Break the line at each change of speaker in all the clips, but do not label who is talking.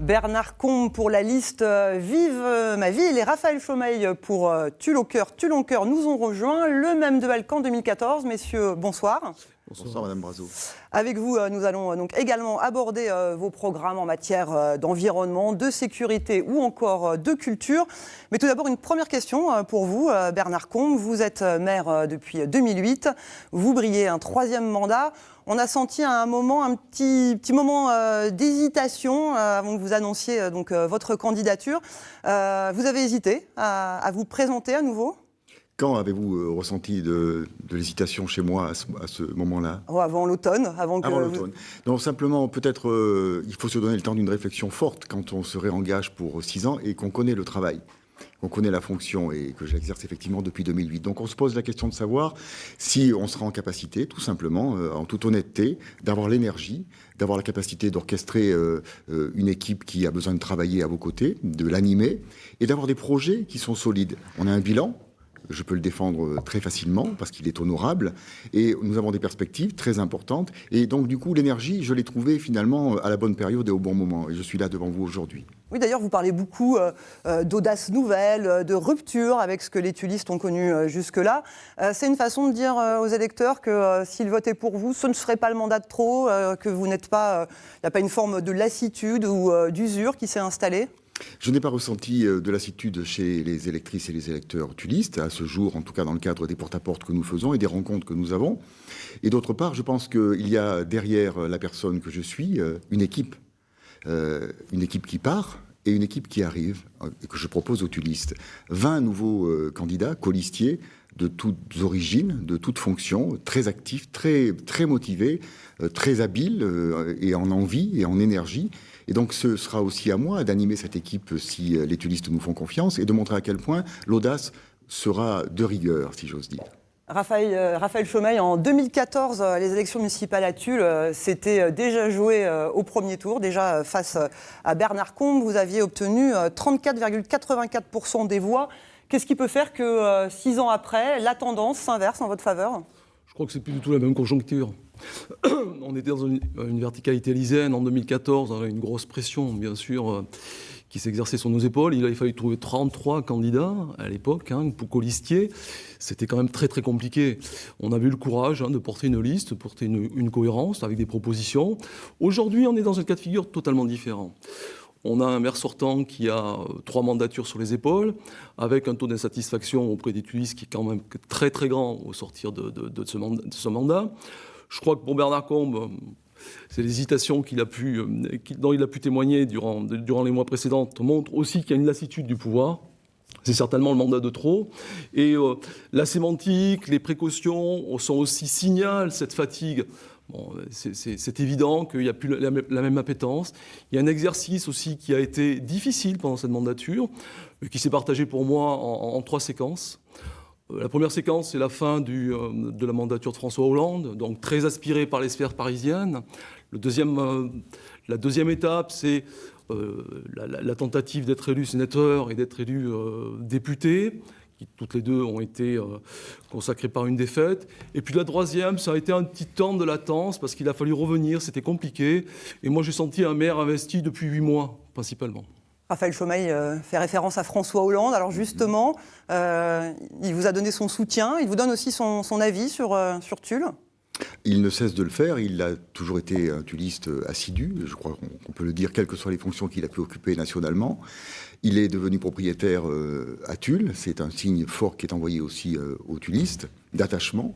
Bernard Combe pour la liste Vive ma ville et Raphaël Chaumeil pour Tuloncoeur nous ont rejoint. Le même de Balkan 2014. Messieurs, bonsoir.
Bonsoir Madame Brazeau.
Avec vous, nous allons donc également aborder vos programmes en matière d'environnement, de sécurité ou encore de culture. Mais tout d'abord, une première question pour vous, Bernard Combe. Vous êtes maire depuis 2008. Vous brillez un troisième mandat. On a senti à un moment un petit moment d'hésitation avant que vous annonciez donc votre candidature. Vous avez hésité à vous présenter à nouveau ?
Quand avez-vous ressenti de l'hésitation chez moi à ce moment-là ?
Avant l'automne. Avant
l'automne. Non, simplement, peut-être, il faut se donner le temps d'une réflexion forte quand on se réengage pour 6 ans et qu'on connaît le travail, qu'on connaît la fonction et que j'exerce effectivement depuis 2008. Donc on se pose la question de savoir si on sera en capacité, tout simplement, en toute honnêteté, d'avoir l'énergie, d'avoir la capacité d'orchestrer une équipe qui a besoin de travailler à vos côtés, de l'animer et d'avoir des projets qui sont solides. On a un bilan. Je peux le défendre très facilement parce qu'il est honorable et nous avons des perspectives très importantes et donc du coup l'énergie je l'ai trouvée finalement à la bonne période et au bon moment et je suis là devant vous aujourd'hui.
Oui, d'ailleurs vous parlez beaucoup d'audace nouvelle, de rupture avec ce que les tulistes ont connu jusque-là. C'est une façon de dire aux électeurs que s'ils votaient pour vous, ce ne serait pas le mandat de trop, que vous n'êtes pas, il n'y a pas une forme de lassitude ou d'usure qui s'est installée ?
Je n'ai pas ressenti de lassitude chez les électrices et les électeurs tulistes, à ce jour, en tout cas dans le cadre des porte-à-porte que nous faisons et des rencontres que nous avons. Et d'autre part, je pense qu'il y a derrière la personne que je suis une équipe qui part et une équipe qui arrive, et que je propose aux tulistes. 20 nouveaux candidats, colistiers, de toutes origines, de toutes fonctions, très actifs, très, très motivés, très habiles et en envie et en énergie. Et donc ce sera aussi à moi d'animer cette équipe si les tulistes nous font confiance et de montrer à quel point l'audace sera de rigueur, si j'ose dire.
Raphaël Chaumeil, en 2014, les élections municipales à Tulle, c'était déjà joué au premier tour, déjà face à Bernard Combe. Vous aviez obtenu 34,84% des voix. Qu'est-ce qui peut faire que 6 ans après, la tendance s'inverse en votre faveur ?
Je crois que c'est plus du tout la même conjoncture. On était dans une verticalité lycéenne en 2014, on a une grosse pression, bien sûr, qui s'exerçait sur nos épaules. Il avait fallu trouver 33 candidats à l'époque, pour colistiers. C'était quand même très très compliqué. On avait eu le courage de porter une liste, de porter une cohérence avec des propositions. Aujourd'hui, on est dans un cas de figure totalement différent. On a un maire sortant qui a 3 mandatures sur les épaules, avec un taux d'insatisfaction auprès des tulistes qui est quand même très très grand au sortir de ce mandat. Je crois que pour Bernard Combe, c'est l'hésitation dont il a pu témoigner durant les mois précédents montre aussi qu'il y a une lassitude du pouvoir. C'est certainement le mandat de trop. Et la sémantique, les précautions sont aussi signalent cette fatigue. Bon, c'est évident qu'il n'y a plus la même appétence. Il y a un exercice aussi qui a été difficile pendant cette mandature, qui s'est partagé pour moi en 3 séquences. La première séquence, c'est la fin de la mandature de François Hollande, donc très aspirée par les sphères parisiennes. La deuxième étape, c'est la tentative d'être élu sénateur et d'être élu député, qui toutes les deux ont été consacrées par une défaite. Et puis la troisième, ça a été un petit temps de latence, parce qu'il a fallu revenir, c'était compliqué. Et moi, j'ai senti un maire investi depuis 8 mois, principalement.
Raphaël Chaumeil fait référence à François Hollande. Alors justement, il vous a donné son soutien, il vous donne aussi son avis sur Tulle.
Il ne cesse de le faire, il a toujours été un tulliste assidu, je crois qu'on peut le dire, quelles que soient les fonctions qu'il a pu occuper nationalement. Il est devenu propriétaire à Tulle, c'est un signe fort qui est envoyé aussi aux tullistes, d'attachement.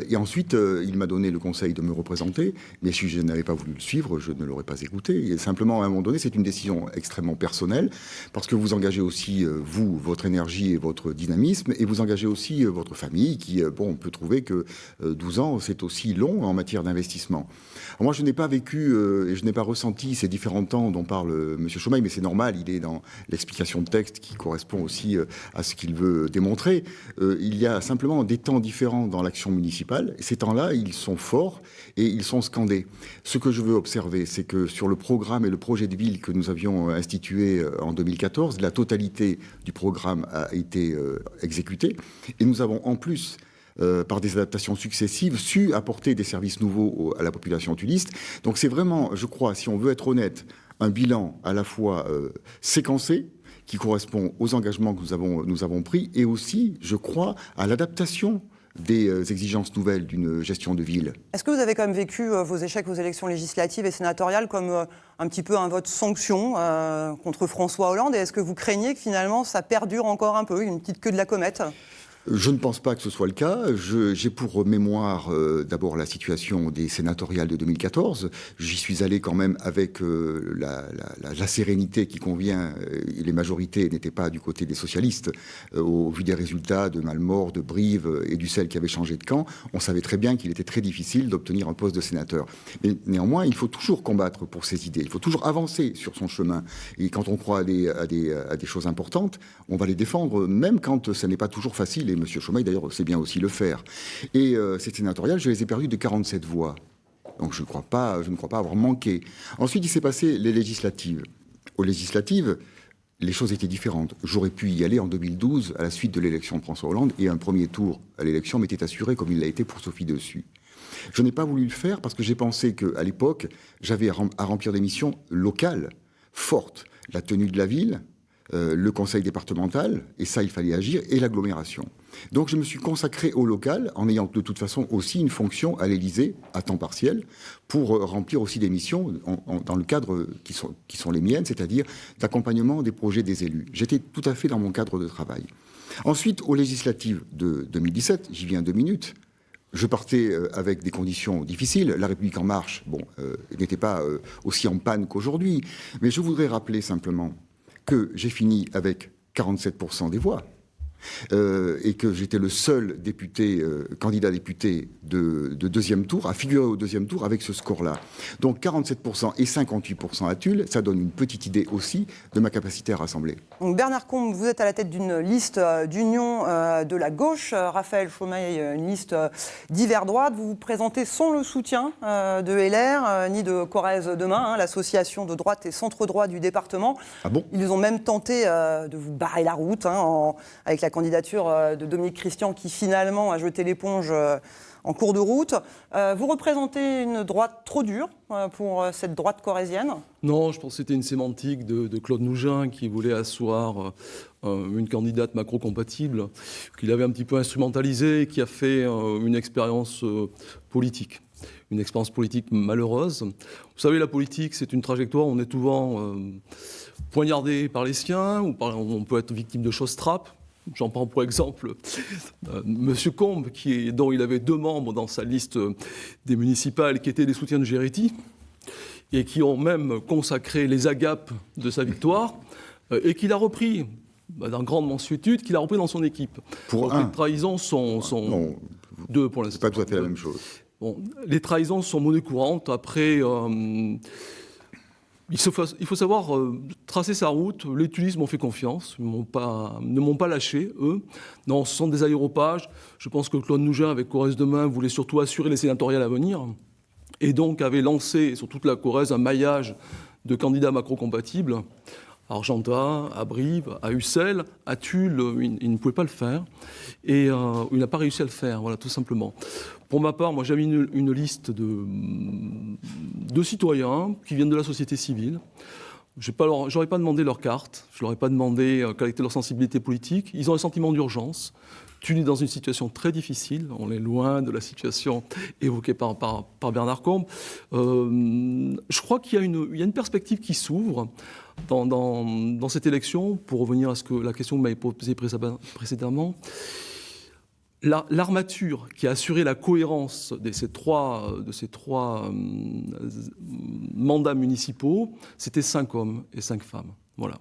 Et ensuite, il m'a donné le conseil de me représenter, mais si je n'avais pas voulu le suivre, je ne l'aurais pas écouté. Et simplement, à un moment donné, c'est une décision extrêmement personnelle, parce que vous engagez aussi, vous, votre énergie et votre dynamisme, et vous engagez aussi votre famille, qui, on peut trouver que 12 ans, c'est aussi long en matière d'investissement. Alors moi, je n'ai pas vécu et je n'ai pas ressenti ces différents temps dont parle M. Chaumeil, mais c'est normal, il est dans l'explication de texte qui correspond aussi à ce qu'il veut démontrer. Il y a simplement des temps différents dans l'action municipale. Ces temps-là, ils sont forts et ils sont scandés. Ce que je veux observer, c'est que sur le programme et le projet de ville que nous avions institué en 2014, la totalité du programme a été exécutée. Et nous avons en plus par des adaptations successives, su apporter des services nouveaux à la population tulliste. Donc c'est vraiment, je crois, si on veut être honnête, un bilan à la fois séquencé, qui correspond aux engagements que nous avons pris, et aussi, je crois, à l'adaptation des exigences nouvelles d'une gestion de ville.
Est-ce que vous avez quand même vécu vos échecs aux élections législatives et sénatoriales comme un petit peu un vote sanction contre François Hollande, et est-ce que vous craignez que finalement ça perdure encore un peu, une petite queue de la comète ?
Je ne pense pas que ce soit le cas. J'ai pour mémoire d'abord la situation des sénatoriales de 2014. J'y suis allé quand même avec la sérénité qui convient. Les majorités n'étaient pas du côté des socialistes. Au vu des résultats de Malmort, de Brive et d'Ussel qui avaient changé de camp, on savait très bien qu'il était très difficile d'obtenir un poste de sénateur. Mais néanmoins, il faut toujours combattre pour ses idées. Il faut toujours avancer sur son chemin. Et quand on croit à des choses importantes, on va les défendre, même quand ce n'est pas toujours facile. Et M. Chaumeil, d'ailleurs, sait bien aussi le faire. Et ces sénatoriales, je les ai perdues de 47 voix. Donc je ne crois pas avoir manqué. Ensuite, il s'est passé les législatives. Aux législatives, les choses étaient différentes. J'aurais pu y aller en 2012, à la suite de l'élection de François Hollande, et un premier tour à l'élection m'était assuré, comme il l'a été pour Sophie Dessus. Je n'ai pas voulu le faire parce que j'ai pensé qu'à l'époque, j'avais à remplir des missions locales, fortes. La tenue de la ville, le conseil départemental, et ça, il fallait agir, et l'agglomération. Donc je me suis consacré au local, en ayant de toute façon aussi une fonction à l'Élysée, à temps partiel, pour remplir aussi des missions dans le cadre qui sont les miennes, c'est-à-dire d'accompagnement des projets des élus. J'étais tout à fait dans mon cadre de travail. Ensuite, aux législatives de 2017, j'y viens 2 minutes, je partais avec des conditions difficiles. La République En Marche, n'était pas aussi en panne qu'aujourd'hui. Mais je voudrais rappeler simplement que j'ai fini avec 47% des voix. Et que j'étais le seul député, candidat député de deuxième tour, à figurer au deuxième tour avec ce score-là. Donc 47% et 58% à Tulle, ça donne une petite idée aussi de ma capacité à rassembler.
Donc Bernard Combe, vous êtes à la tête d'une liste d'union de la gauche, Raphaël Chaumeil, une liste d'hiver droite. Vous vous présentez sans le soutien de LR, ni de Corrèze Demain, l'association de droite et centre-droit du département.
Ah bon ?
Ils ont même tenté de vous barrer la route avec la candidature de Dominique Christian qui finalement a jeté l'éponge en cours de route. Vous représentez une droite trop dure pour cette droite corrézienne ?
Non, je pense que c'était une sémantique de Claude Nougin qui voulait asseoir une candidate macro-compatible, qu'il avait un petit peu instrumentalisée et qui a fait une expérience politique. Une expérience politique malheureuse. Vous savez, la politique, c'est une trajectoire où on est souvent poignardé par les siens, ou on peut être victime de choses trappes. J'en prends pour exemple Monsieur Combe, dont il avait 2 membres dans sa liste des municipales qui étaient des soutiens de Géretti et qui ont même consacré les agapes de sa victoire et qu'il a repris d'un grande mansuétude, qu'il a repris dans son équipe.
Pour
les trahisons sont
non,
2 pour l'instant.
C'est pas tout à fait la même chose.
Bon, les trahisons sont monnaie courante. Après, il faut savoir tracer sa route. Les Tulistes m'ont fait confiance, ne m'ont pas lâché, eux. Non, ce sont des aéropages. Je pense que Claude Nougin, avec Corrèze Demain, voulait surtout assurer les sénatoriales à venir, et donc avait lancé sur toute la Corrèze un maillage de candidats macro-compatibles. À Argentat, à Brive, à Ussel, à Tulle, il ne pouvait pas le faire. Et il n'a pas réussi à le faire, voilà, tout simplement. Pour ma part, moi, j'avais une liste de citoyens qui viennent de la société civile. Je n'aurais pas demandé leur carte, je ne leur ai pas demandé quelle était leur sensibilité politique. Ils ont un sentiment d'urgence. Tulle est dans une situation très difficile. On est loin de la situation évoquée par Bernard Combe. Je crois qu'il y a une perspective qui s'ouvre dans cette élection. Pour revenir à la question que vous m'avez posée précédemment, l'armature qui a assuré la cohérence de ces trois mandats municipaux, c'était 5 hommes et 5 femmes. Voilà.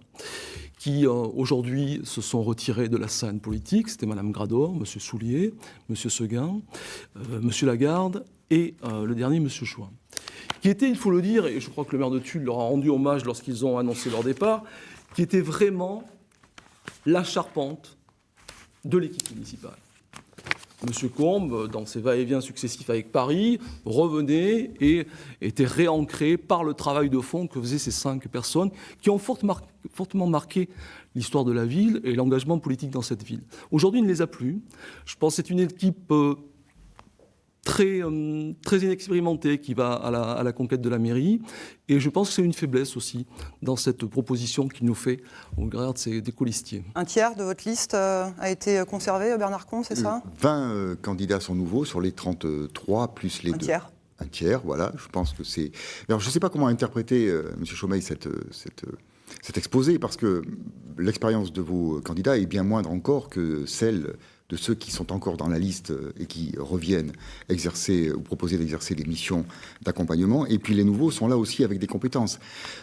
Qui aujourd'hui se sont retirés de la scène politique. C'était Madame Grador, Monsieur Soulier, Monsieur Seguin, Monsieur Lagarde et le dernier, Monsieur Chouin. Qui était, il faut le dire, et je crois que le maire de Tulle leur a rendu hommage lorsqu'ils ont annoncé leur départ, qui était vraiment la charpente de l'équipe municipale. Monsieur Combe, dans ses va-et-vient successifs avec Paris, revenait et était réancré par le travail de fond que faisaient ces 5 personnes qui ont fortement marqué l'histoire de la ville et l'engagement politique dans cette ville. Aujourd'hui, il ne les a plus. Je pense que c'est une équipe très inexpérimenté qui va à la conquête de la mairie. Et je pense que c'est une faiblesse aussi dans cette proposition qu'il nous fait au regard des colistiers.
Un tiers de votre liste a été conservé, Bernard Combe, c'est ça ?
20 candidats sont nouveaux sur les 33, plus les deux. Un tiers, voilà. Je pense que c'est... Alors, je ne sais pas comment interpréter, M. Chaumeil, cet exposé, parce que l'expérience de vos candidats est bien moindre encore que celle de ceux qui sont encore dans la liste et qui reviennent exercer ou proposer d'exercer des missions d'accompagnement. Et puis les nouveaux sont là aussi avec des compétences.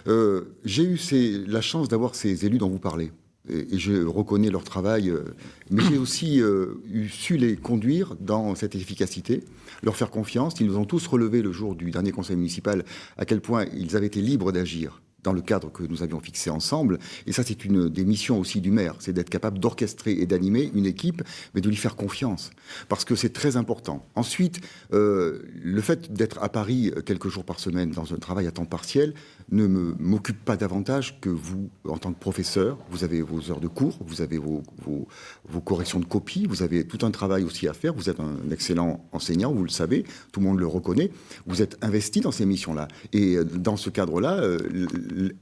J'ai eu la chance d'avoir ces élus dont vous parlez. Et je reconnais leur travail, mais j'ai aussi su les conduire dans cette efficacité, leur faire confiance. Ils nous ont tous relevé le jour du dernier conseil municipal à quel point ils avaient été libres d'agir dans le cadre que nous avions fixé ensemble. Et ça, c'est une des missions aussi du maire, c'est d'être capable d'orchestrer et d'animer une équipe, mais de lui faire confiance, parce que c'est très important. Ensuite, le fait d'être à Paris quelques jours par semaine dans un travail à temps partiel ne m'occupe pas davantage que vous, en tant que professeur. Vous avez vos heures de cours, vous avez vos corrections de copies, vous avez tout un travail aussi à faire. Vous êtes un excellent enseignant, vous le savez, tout le monde le reconnaît. Vous êtes investi dans ces missions-là. Et dans ce cadre-là,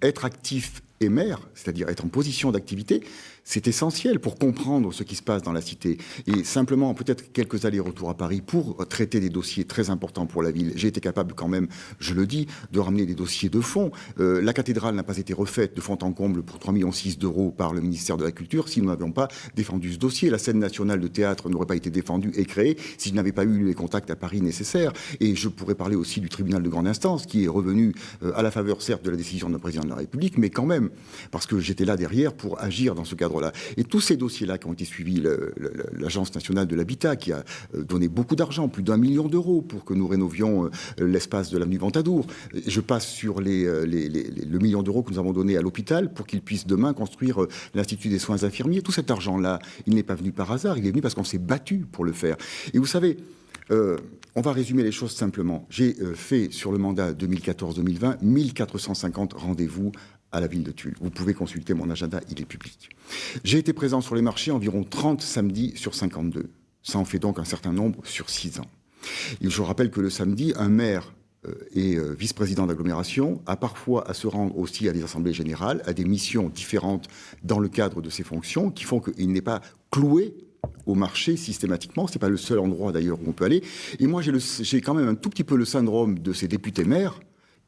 être actif et maire, c'est-à-dire être en position d'activité, c'est essentiel pour comprendre ce qui se passe dans la cité. Et simplement, peut-être quelques allers-retours à Paris pour traiter des dossiers très importants pour la ville. J'ai été capable quand même, je le dis, de ramener des dossiers de fond. La cathédrale n'a pas été refaite de fond en comble pour 3,6 millions d'euros par le ministère de la Culture si nous n'avions pas défendu ce dossier. La scène nationale de théâtre n'aurait pas été défendue et créée si je n'avais pas eu les contacts à Paris nécessaires. Et je pourrais parler aussi du tribunal de grande instance qui est revenu à la faveur, certes, de la décision d'un président de la République, mais quand même, parce que j'étais là derrière pour agir dans ce cadre-là. Et tous ces dossiers-là qui ont été suivis, l'Agence nationale de l'habitat qui a donné beaucoup d'argent, plus d'1 million d'euros pour que nous rénovions l'espace de l'avenue Ventadour. Je passe sur le million d'euros que nous avons donné à l'hôpital pour qu'il puisse demain construire l'Institut des soins infirmiers. Tout cet argent-là, il n'est pas venu par hasard, il est venu parce qu'on s'est battu pour le faire. Et vous savez, on va résumer les choses simplement. J'ai fait sur le mandat 2014-2020 1450 rendez-vous à la ville de Tulle. Vous pouvez consulter mon agenda, il est public. J'ai été présent sur les marchés environ 30 samedis sur 52. Ça en fait donc un certain nombre sur 6 ans. Et je rappelle que le samedi, un maire et vice-président d'agglomération a parfois à se rendre aussi à des assemblées générales, à des missions différentes dans le cadre de ses fonctions, qui font qu'il n'est pas cloué au marché systématiquement. C'est pas le seul endroit d'ailleurs où on peut aller. Et moi, j'ai quand même un tout petit peu le syndrome de ces députés maires,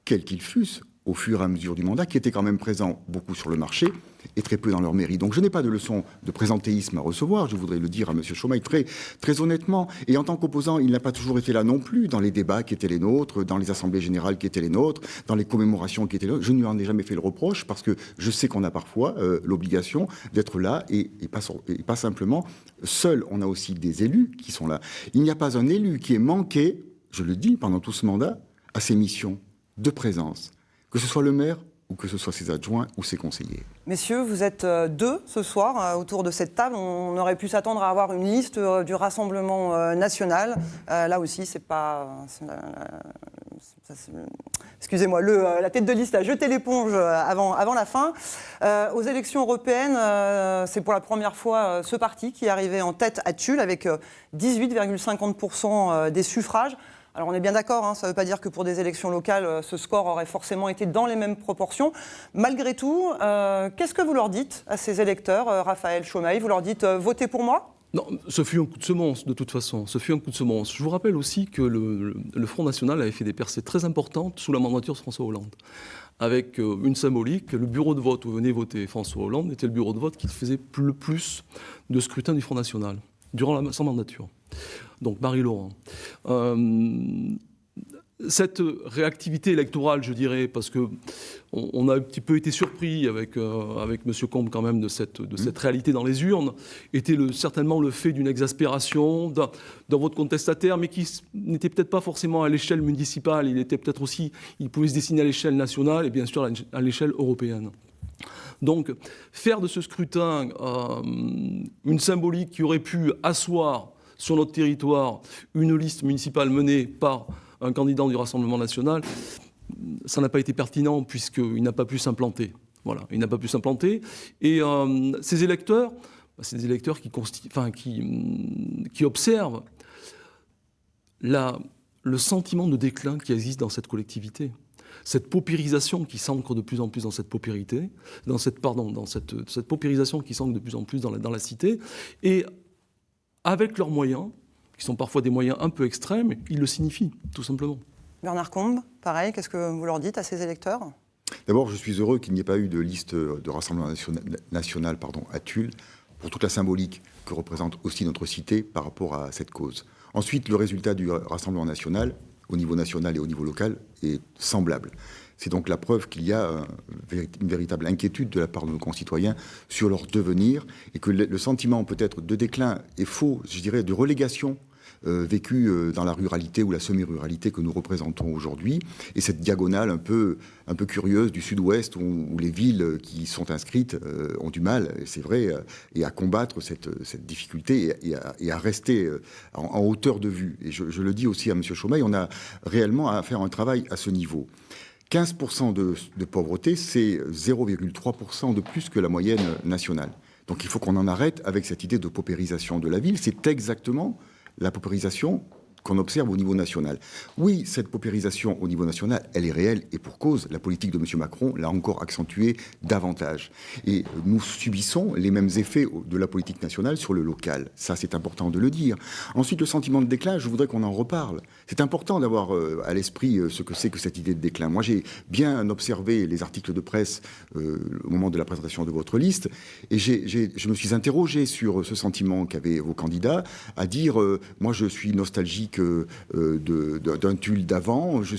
quels qu'ils fussent, au fur et à mesure du mandat, qui étaient quand même présents beaucoup sur le marché et très peu dans leur mairie. Donc je n'ai pas de leçon de présentéisme à recevoir, je voudrais le dire à M. Chaumeil très, très honnêtement. Et en tant qu'opposant, il n'a pas toujours été là non plus, dans les débats qui étaient les nôtres, dans les assemblées générales qui étaient les nôtres, dans les commémorations qui étaient les nôtres. Je ne lui en ai jamais fait le reproche, parce que je sais qu'on a parfois l'obligation d'être là, et pas simplement seul. On a aussi des élus qui sont là. Il n'y a pas un élu qui ait manqué, je le dis, pendant tout ce mandat, à ses missions de présence, que ce soit le maire ou que ce soit ses adjoints ou ses conseillers.
Messieurs, vous êtes deux ce soir autour de cette table. On aurait pu s'attendre à avoir une liste du Rassemblement national. Là aussi, c'est pas... excusez-moi, la tête de liste a jeté l'éponge avant la fin. Aux élections européennes, c'est pour la première fois ce parti qui est arrivé en tête à Tulle avec 18,50% des suffrages. Alors on est bien d'accord, ça ne veut pas dire que pour des élections locales, ce score aurait forcément été dans les mêmes proportions. Malgré tout, qu'est-ce que vous leur dites à ces électeurs, Raphaël Chaumeil? Vous leur dites votez pour moi?
Non, ce fut un coup de semonce, de toute façon. Ce fut un coup de semonce. Je vous rappelle aussi que le Front National avait fait des percées très importantes sous la mandature de François Hollande. Avec une symbolique, le bureau de vote où venait voter François Hollande était le bureau de vote qui faisait le plus de scrutins du Front National durant sa mandature. Donc Marie-Laurent. Cette réactivité électorale, je dirais, parce qu'on a un petit peu été surpris avec M. Combe quand même de cette réalité dans les urnes, était certainement le fait d'une exaspération d'un vote contestataire, mais qui n'était peut-être pas forcément à l'échelle municipale, il pouvait se dessiner à l'échelle nationale et bien sûr à l'échelle européenne. Donc faire de ce scrutin une symbolique qui aurait pu asseoir sur notre territoire une liste municipale menée par un candidat du Rassemblement national, ça n'a pas été pertinent puisqu'il n'a pas pu s'implanter. Voilà, il n'a pas pu s'implanter. Et ces électeurs, c'est des électeurs qui observent le sentiment de déclin qui existe dans cette collectivité. Cette paupérisation qui s'ancre de plus en plus dans cette paupérité, cette paupérisation qui s'ancre de plus en plus dans la cité, et avec leurs moyens, qui sont parfois des moyens un peu extrêmes, ils le signifient, tout simplement.
Bernard Combe, pareil, qu'est-ce que vous leur dites à ces électeurs ?
D'abord, je suis heureux qu'il n'y ait pas eu de liste de Rassemblement national à Tulle, pour toute la symbolique que représente aussi notre cité par rapport à cette cause. Ensuite, le résultat du Rassemblement national, au niveau national et au niveau local, est semblable. C'est donc la preuve qu'il y a une véritable inquiétude de la part de nos concitoyens sur leur devenir, et que le sentiment peut-être de déclin est faux, je dirais, de relégation vécu dans la ruralité ou la semi-ruralité que nous représentons aujourd'hui, et cette diagonale un peu curieuse du sud-ouest où les villes qui sont inscrites ont du mal, c'est vrai, et à combattre cette difficulté et à rester en hauteur de vue. Et je le dis aussi à M. Chaumeil, on a réellement à faire un travail à ce niveau. 15% de pauvreté, c'est 0,3% de plus que la moyenne nationale. Donc il faut qu'on en arrête avec cette idée de paupérisation de la ville. C'est exactement la paupérisation qu'on observe au niveau national. Oui, cette paupérisation au niveau national, elle est réelle, et pour cause, la politique de M. Macron l'a encore accentuée davantage. Et nous subissons les mêmes effets de la politique nationale sur le local. Ça, c'est important de le dire. Ensuite, le sentiment de déclin, je voudrais qu'on en reparle. C'est important d'avoir à l'esprit ce que c'est que cette idée de déclin. Moi, j'ai bien observé les articles de presse au moment de la présentation de votre liste, et je me suis interrogé sur ce sentiment qu'avaient vos candidats, à dire, moi, je suis nostalgique d'un Tulle d'avant, je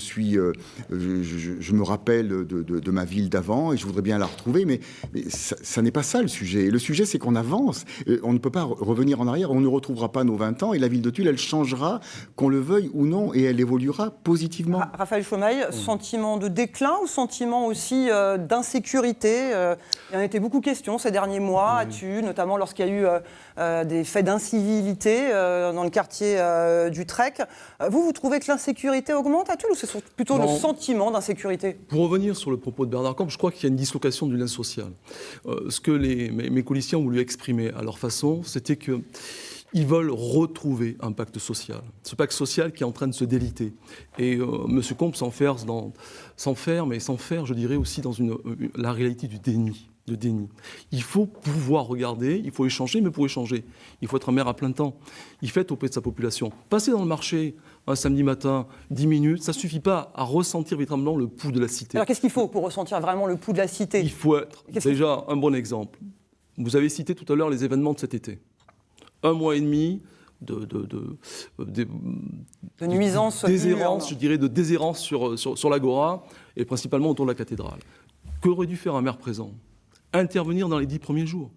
me rappelle de ma ville d'avant et je voudrais bien la retrouver, mais ça n'est pas ça le sujet. Le sujet, c'est qu'on avance, on ne peut pas revenir en arrière, on ne retrouvera pas nos 20 ans, et la ville de Tulle, elle changera, qu'on le veuille ou non, et elle évoluera positivement.
Raphaël Chaumeil, sentiment de déclin ou sentiment aussi d'insécurité Il y en a été beaucoup question ces derniers mois à Tulle, notamment lorsqu'il y a eu des faits d'incivilité dans le quartier du Trek. Vous trouvez que l'insécurité augmente à Tulle ou c'est plutôt le sentiment d'insécurité ?
Pour revenir sur le propos de Bernard Combe, je crois qu'il y a une dislocation du lien social. Ce que mes colistiers ont voulu exprimer à leur façon, c'était qu'ils veulent retrouver un pacte social. Ce pacte social qui est en train de se déliter. Et M. Combe s'enferme, je dirais, aussi dans la réalité du déni. De déni. Il faut pouvoir regarder, il faut échanger, mais pour échanger, il faut être un maire à plein temps. Il faut être auprès de sa population. Passer dans le marché un samedi matin, 10 minutes, ça ne suffit pas à ressentir véritablement le pouls de la cité.
Alors qu'est-ce qu'il faut pour ressentir vraiment le pouls de la cité ?
Il faut être déjà un bon exemple. Vous avez cité tout à l'heure les événements de cet été. 1 mois et demi de
nuisances,
déshérence, je dirais, de déshérence sur l'Agora, et principalement autour de la cathédrale. Qu'aurait dû faire un maire présent ? Intervenir dans les 10 premiers jours.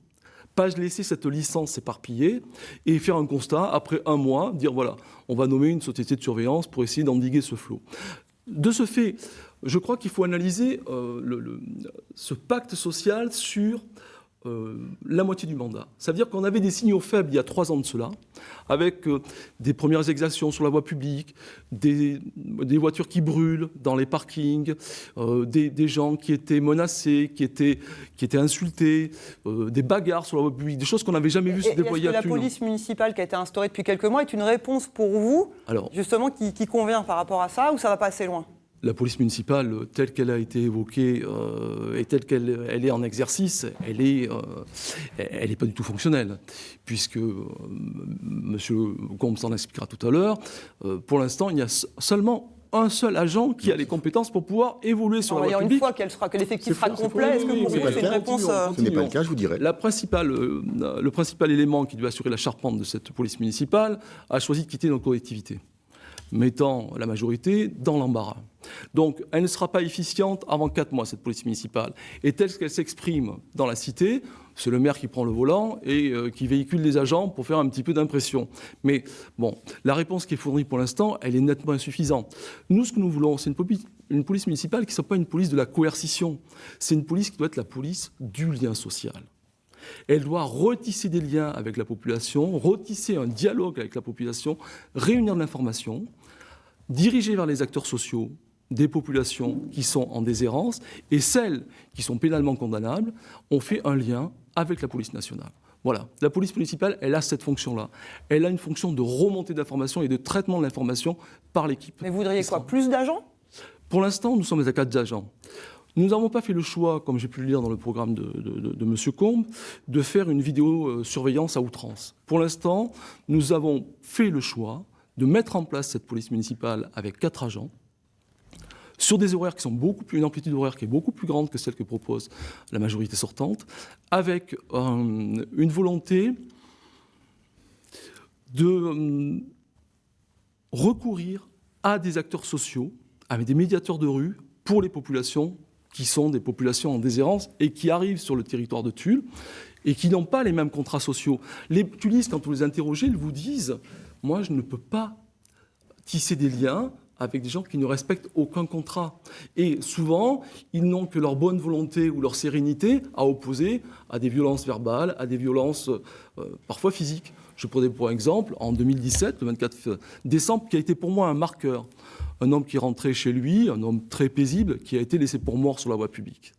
Pas laisser cette licence s'éparpiller et faire un constat, après 1 mois, dire voilà, on va nommer une société de surveillance pour essayer d'endiguer ce flot. De ce fait, je crois qu'il faut analyser ce pacte social sur la moitié du mandat. Ça veut dire qu'on avait des signaux faibles il y a 3 ans de cela, avec des premières exactions sur la voie publique, des voitures qui brûlent dans les parkings, des gens qui étaient menacés, qui étaient insultés, des bagarres sur la voie publique, des choses qu'on n'avait jamais vues se déployer à Tulle.
Est-ce que la police municipale qui a été instaurée depuis quelques mois est une réponse pour vous, justement, qui convient par rapport à ça, ou ça va pas assez loin ?
La police municipale, telle qu'elle a été évoquée et telle qu'elle est en exercice, elle est pas du tout fonctionnelle, puisque M. Combe s'en expliquera tout à l'heure. Pour l'instant, il y a seulement un seul agent qui a les compétences pour pouvoir évoluer sur la voie publique.
Une fois que l'effectif sera complet, est-ce que pour vous c'est une réponse
Ce n'est pas le cas, je vous dirais.
Le principal élément qui devait assurer la charpente de cette police municipale a choisi de quitter nos collectivités, mettant la majorité dans l'embarras. Donc, elle ne sera pas efficiente avant 4 mois, cette police municipale. Et telle qu'elle s'exprime dans la cité, c'est le maire qui prend le volant et qui véhicule les agents pour faire un petit peu d'impression. Mais bon, la réponse qui est fournie pour l'instant, elle est nettement insuffisante. Nous, ce que nous voulons, c'est une police municipale qui ne soit pas une police de la coercition. C'est une police qui doit être la police du lien social. Elle doit retisser des liens avec la population, retisser un dialogue avec la population, réunir de l'information, diriger vers les acteurs sociaux des populations qui sont en déshérence, et celles qui sont pénalement condamnables ont fait un lien avec la police nationale. Voilà, la police municipale, elle a cette fonction-là. Elle a une fonction de remontée d'informations et de traitement de l'information par l'équipe.
Mais vous voudriez quoi? Plus d'agents?
Pour l'instant, nous sommes à 4 agents. Nous n'avons pas fait le choix, comme j'ai pu le lire dans le programme de M. Combe, de faire une vidéosurveillance à outrance. Pour l'instant, nous avons fait le choix de mettre en place cette police municipale avec 4 agents, sur des horaires qui sont une amplitude horaire qui est beaucoup plus grande que celle que propose la majorité sortante, avec une volonté de recourir à des acteurs sociaux, avec des médiateurs de rue pour les populations qui sont des populations en déshérence et qui arrivent sur le territoire de Tulle et qui n'ont pas les mêmes contrats sociaux. Les tullistes, quand vous les interrogez, ils vous disent « Moi, je ne peux pas tisser des liens avec des gens qui ne respectent aucun contrat. » Et souvent, ils n'ont que leur bonne volonté ou leur sérénité à opposer à des violences verbales, à des violences parfois physiques. Je prenais pour exemple, en 2017, le 24 décembre, qui a été pour moi un marqueur. Un homme qui rentrait chez lui, un homme très paisible, qui a été laissé pour mort sur la voie publique.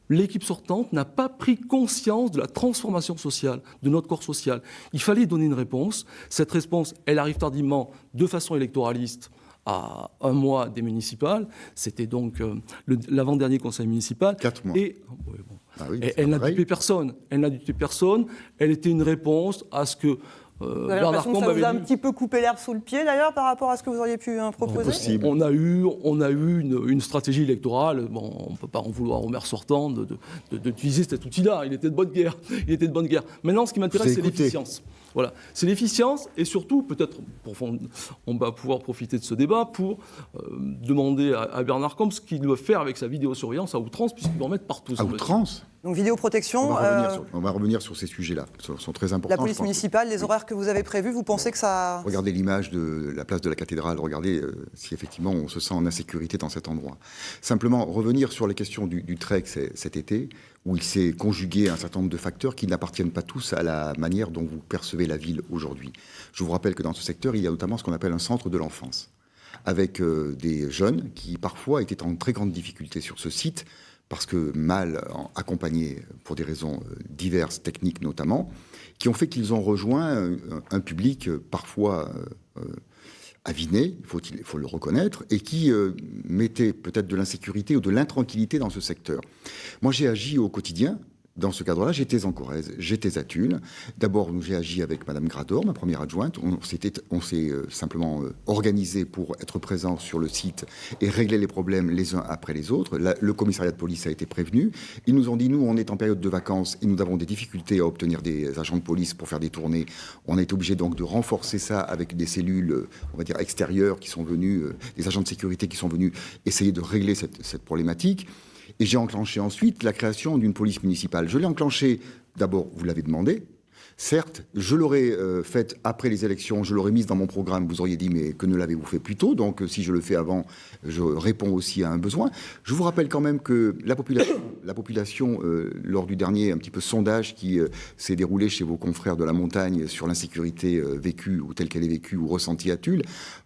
L'équipe sortante n'a pas pris conscience de la transformation sociale, de notre corps social. Il fallait donner une réponse. Cette réponse, elle arrive tardivement, de façon électoraliste, à un mois des municipales. C'était donc l'avant-dernier conseil municipal.
4 mois.
Et,
Ah oui,
elle n'a dupé personne. Elle n'a dupé personne. Elle était une réponse à ce que
Vous avez l'impression que ça vous a un petit peu coupé l'herbe sous le pied, d'ailleurs, par rapport à ce que vous auriez pu proposer?
On a eu une stratégie électorale. Bon, on ne peut pas en vouloir au maire sortant d'utiliser cet outil-là. Il était de bonne guerre. Maintenant, ce qui m'intéresse, c'est l'efficience. Voilà, c'est l'efficience et surtout, peut-être, on va pouvoir profiter de ce débat pour demander à Bernard Combe ce qu'il doit faire avec sa vidéosurveillance à outrance, puisqu'il va en mettre partout.
À outrance?
Donc vidéoprotection.
On va revenir sur ces sujets-là, qui sont très importants.
La police municipale, les horaires que vous avez prévus, vous pensez que ça...
Regardez l'image de la place de la cathédrale, regardez si effectivement on se sent en insécurité dans cet endroit. Simplement, revenir sur les questions du trek cet été, où il s'est conjugué un certain nombre de facteurs qui n'appartiennent pas tous à la manière dont vous percevez la ville aujourd'hui. Je vous rappelle que dans ce secteur, il y a notamment ce qu'on appelle un centre de l'enfance, avec des jeunes qui parfois étaient en très grande difficulté sur ce site, parce que mal accompagnés pour des raisons diverses, techniques notamment, qui ont fait qu'ils ont rejoint un public parfois aviné, il faut le reconnaître, et qui mettait peut-être de l'insécurité ou de l'intranquillité dans ce secteur. Moi, j'ai agi au quotidien. Dans ce cadre-là, j'étais en Corrèze, j'étais à Tulle. D'abord, j'ai agi avec Madame Grador, ma première adjointe. On s'est simplement organisé pour être présent sur le site et régler les problèmes les uns après les autres. Le commissariat de police a été prévenu. Ils nous ont dit, nous, on est en période de vacances et nous avons des difficultés à obtenir des agents de police pour faire des tournées. On a été obligé donc de renforcer ça avec des cellules, on va dire, extérieures qui sont venues, des agents de sécurité qui sont venus essayer de régler cette problématique. Et j'ai enclenché ensuite la création d'une police municipale. Je l'ai enclenchée, d'abord, vous l'avez demandé. Certes, je l'aurais faite après les élections, je l'aurais mise dans mon programme. Vous auriez dit, mais que ne l'avez-vous fait plus tôt? Donc, si je le fais avant, je réponds aussi à un besoin. Je vous rappelle quand même que la population lors du dernier un petit peu sondage qui s'est déroulé chez vos confrères de la montagne sur l'insécurité vécue ou telle qu'elle est vécue ou ressentie à Tulle,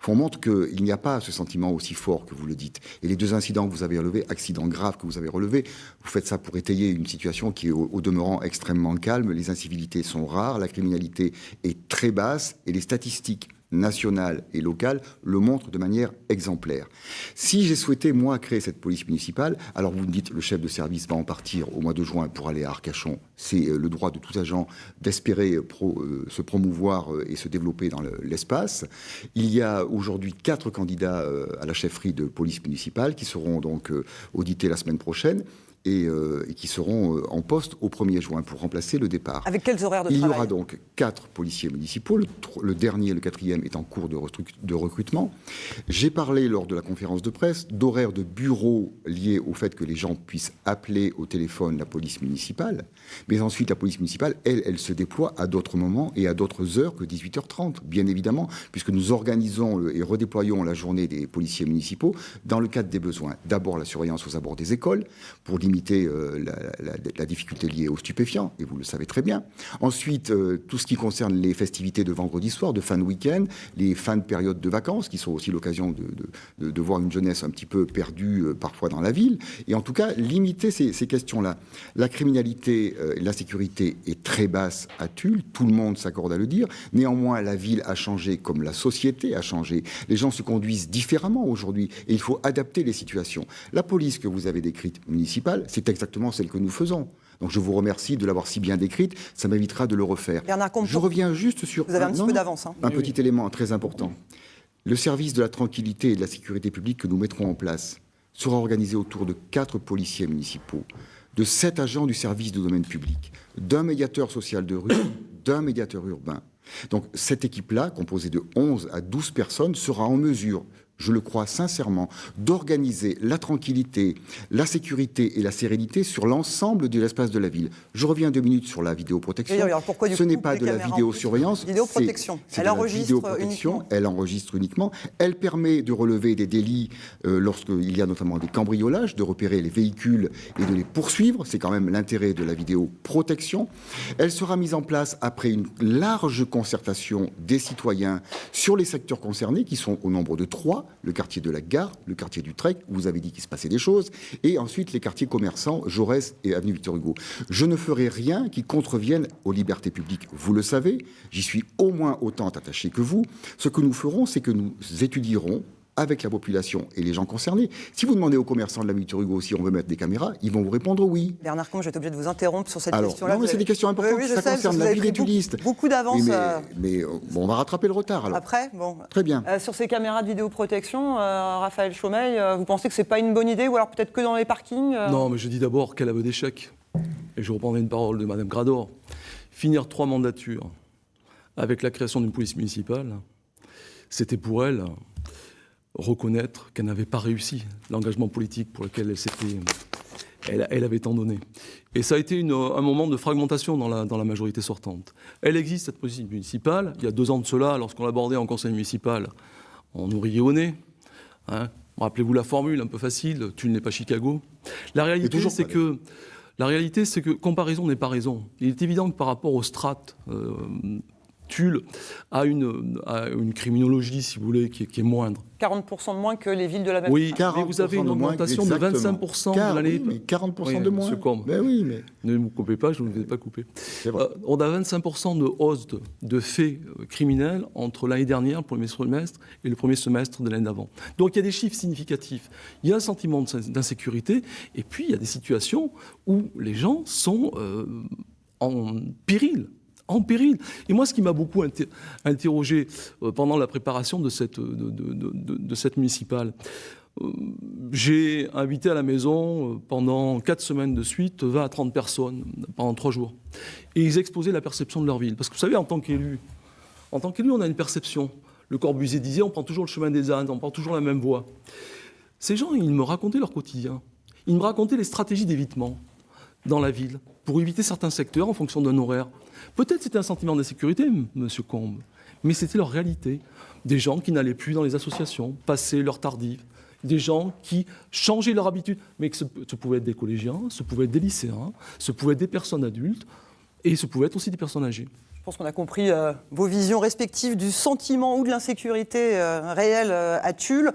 montre qu'il n'y a pas ce sentiment aussi fort que vous le dites. Et les 2 incidents que vous avez relevés, accidents graves que vous avez relevés, vous faites ça pour étayer une situation qui est au demeurant extrêmement calme. Les incivilités sont rares. La criminalité est très basse et les statistiques nationales et locales le montrent de manière exemplaire. Si j'ai souhaité, moi, créer cette police municipale, alors vous me dites, le chef de service va en partir au mois de juin pour aller à Arcachon. C'est le droit de tout agent d'espérer se promouvoir et se développer dans l'espace. Il y a aujourd'hui 4 candidats à la chefferie de police municipale qui seront donc audités la semaine prochaine. Et qui seront en poste au 1er juin pour remplacer le départ.
Avec quels horaires de travail?
Il y aura donc 4 policiers municipaux. Le dernier, le 4e, est en cours de recrutement. J'ai parlé lors de la conférence de presse d'horaires de bureau liés au fait que les gens puissent appeler au téléphone la police municipale. Mais ensuite, la police municipale, elle se déploie à d'autres moments et à d'autres heures que 18h30, bien évidemment, puisque nous organisons et redéployons la journée des policiers municipaux dans le cadre des besoins. D'abord, la surveillance aux abords des écoles pour limiter limiter la difficulté liée aux stupéfiants, et vous le savez très bien. Ensuite, tout ce qui concerne les festivités de vendredi soir, de fin de week-end, les fins de période de vacances, qui sont aussi l'occasion de voir une jeunesse un petit peu perdue parfois dans la ville. Et en tout cas, limiter ces questions-là. La criminalité et la sécurité est très basse à Tulle, tout le monde s'accorde à le dire. Néanmoins, la ville a changé comme la société a changé. Les gens se conduisent différemment aujourd'hui et il faut adapter les situations. La police que vous avez décrite municipale, c'est exactement celle que nous faisons. Donc je vous remercie de l'avoir si bien décrite, ça m'évitera de le refaire.
Bernard Comte,
je reviens juste sur
vous avez un petit peu d'avance. Hein.
Un petit élément très important. Le service de la tranquillité et de la sécurité publique que nous mettrons en place sera organisé autour de 4 policiers municipaux, de 7 agents du service de domaine public, d'un médiateur social de rue, d'un médiateur urbain. Donc cette équipe-là, composée de 11 à 12 personnes, sera en mesure, je le crois sincèrement, d'organiser la tranquillité, la sécurité et la sérénité sur l'ensemble de l'espace de la ville. Je reviens 2 minutes sur la vidéoprotection.
Alors pourquoi,
Ce n'est pas de la vidéosurveillance.
Vidéoprotection.
Elle enregistre uniquement. Elle enregistre uniquement. Elle permet de relever des délits lorsqu'il y a notamment des cambriolages, de repérer les véhicules et de les poursuivre. C'est quand même l'intérêt de la vidéoprotection. Elle sera mise en place après une large concertation des citoyens sur les secteurs concernés, qui sont au nombre de 3. Le quartier de la Gare, le quartier du Trek, où vous avez dit qu'il se passait des choses, et ensuite les quartiers commerçants, Jaurès et avenue Victor Hugo. Je ne ferai rien qui contrevienne aux libertés publiques. Vous le savez, j'y suis au moins autant attaché que vous. Ce que nous ferons, c'est que nous étudierons avec la population et les gens concernés. Si vous demandez aux commerçants de la Victor Hugo si on veut mettre des caméras, ils vont vous répondre oui.
Bernard Comte, je vais être obligé de vous interrompre sur cette question-là.
Non, mais c'est des questions importantes.
Oui,
ça concerne la vie des tulistes.
Beaucoup d'avance.
Oui, mais bon, on va rattraper le retard alors.
Après, bon.
Très bien.
Sur ces caméras de vidéoprotection, Raphaël Chaumeil, vous pensez que c'est pas une bonne idée, ou alors peut-être que dans les parkings
Non, mais je dis d'abord quel aveu d'échec. Et je reprendrai une parole de Madame Grador. Finir 3 mandatures avec la création d'une police municipale, c'était pour elle reconnaître qu'elle n'avait pas réussi l'engagement politique pour lequel elle avait tant donné. Et ça a été un moment de fragmentation dans la majorité sortante. Elle existe, cette police municipale. Il y a 2 ans de cela, lorsqu'on l'abordait en conseil municipal, on nous riait au nez. Hein. Rappelez-vous la formule un peu facile, Tulle n'est pas Chicago. La réalité, c'est que comparaison n'est pas raison. Il est évident que par rapport aux strates, Tulle a une criminologie, si vous voulez, qui est moindre.
40% de moins que les villes de la même
Oui, mais vous avez une augmentation de 25% de l'année.
Oui, 40% de moins.
Monsieur Combe,
oui, mais...
ne vous coupez pas, je ne vous ai pas coupé.
Vrai.
On a 25% de hausse de faits criminels entre l'année dernière, le premier semestre, et le premier semestre de l'année d'avant. Donc il y a des chiffres significatifs. Il y a un sentiment d'insécurité, et puis il y a des situations où les gens sont en péril. Et moi, ce qui m'a beaucoup interrogé pendant la préparation de cette municipale, j'ai invité à la maison pendant 4 semaines de suite 20 à 30 personnes pendant 3 jours. Et ils exposaient la perception de leur ville. Parce que vous savez, en tant qu'élu, on a une perception. Le Corbusier disait, on prend toujours le chemin des ânes, on prend toujours la même voie. Ces gens, ils me racontaient leur quotidien. Ils me racontaient les stratégies d'évitement dans la ville pour éviter certains secteurs en fonction d'un horaire. Peut-être c'était un sentiment d'insécurité, monsieur Combe, mais c'était leur réalité. Des gens qui n'allaient plus dans les associations, passer l'heure tardive, des gens qui changeaient leur habitude, mais que ce pouvaient être des collégiens, ce pouvaient être des lycéens, ce pouvaient être des personnes adultes, et ce pouvaient être aussi des personnes âgées.
Je pense qu'on a compris vos visions respectives du sentiment ou de l'insécurité réelle à Tulle.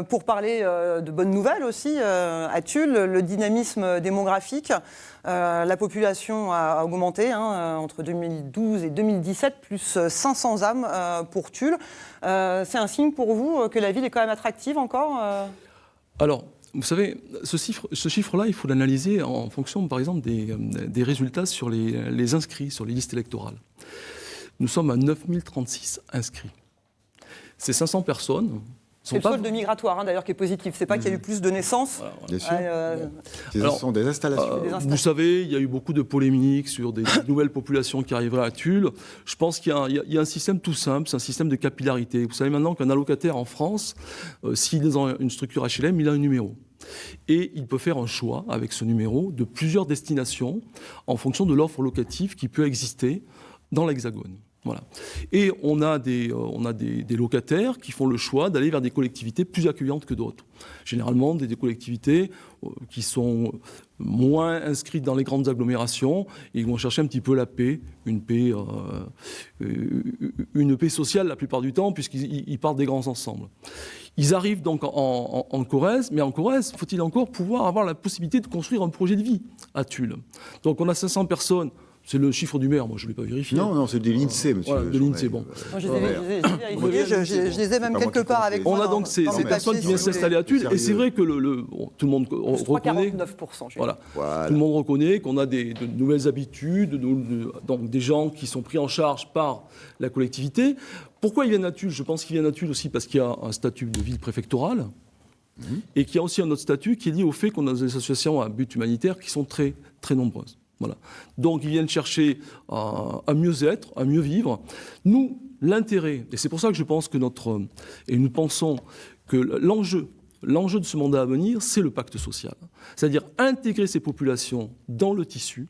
Pour parler de bonnes nouvelles aussi, à Tulle, le dynamisme démographique, la population a augmenté entre 2012 et 2017, plus 500 âmes pour Tulle. C'est un signe pour vous que la ville est quand même attractive encore
Alors, vous savez, ce chiffre-là, il faut l'analyser en fonction, par exemple, des résultats sur les inscrits, sur les listes électorales. Nous sommes à 9036 inscrits. Ces 500 personnes...
C'est le solde migratoire, d'ailleurs, qui est positif. C'est pas qu'il y a eu plus de naissances.
Bien sûr. Ce sont des installations.
Vous savez, il y a eu beaucoup de polémiques sur des nouvelles populations qui arriveraient à Tulle. Je pense qu'il y a un système tout simple, c'est un système de capillarité. Vous savez maintenant qu'un allocataire en France, s'il est dans une structure HLM, il a un numéro. Et il peut faire un choix avec ce numéro de plusieurs destinations en fonction de l'offre locative qui peut exister dans l'Hexagone. Voilà. Et on a des locataires qui font le choix d'aller vers des collectivités plus accueillantes que d'autres. Généralement, des collectivités qui sont moins inscrites dans les grandes agglomérations et qui vont chercher un petit peu la paix, une paix sociale la plupart du temps, puisqu'ils partent des grands ensembles. Ils arrivent donc en Corrèze, mais en Corrèze, faut-il encore pouvoir avoir la possibilité de construire un projet de vie à Tulle. Donc on a 500 personnes. C'est le chiffre du maire, moi je ne l'ai pas vérifié.
Non, c'est de l'INSEE, monsieur.
Voilà, de l'INSEE, bon.
Moi, je les ai même quelque part avec moi.
On a donc ces personnes qui viennent s'installer à Tulle, et c'est vrai que tout le monde reconnaît.
49%.
Voilà. Tout le monde reconnaît qu'on a de nouvelles habitudes, donc des gens qui sont pris en charge par la collectivité. Pourquoi ils viennent à Tulle ? Je pense qu'ils viennent à Tulle aussi parce qu'il y a un statut de ville préfectorale. Et qu'il y a aussi un autre statut qui est lié au fait qu'on a des associations à but humanitaire qui sont très, très nombreuses. Voilà. Donc ils viennent chercher à mieux être, à mieux vivre. Nous, l'intérêt, et c'est pour ça que je pense que nous pensons que l'enjeu de ce mandat à venir, c'est le pacte social. C'est-à-dire intégrer ces populations dans le tissu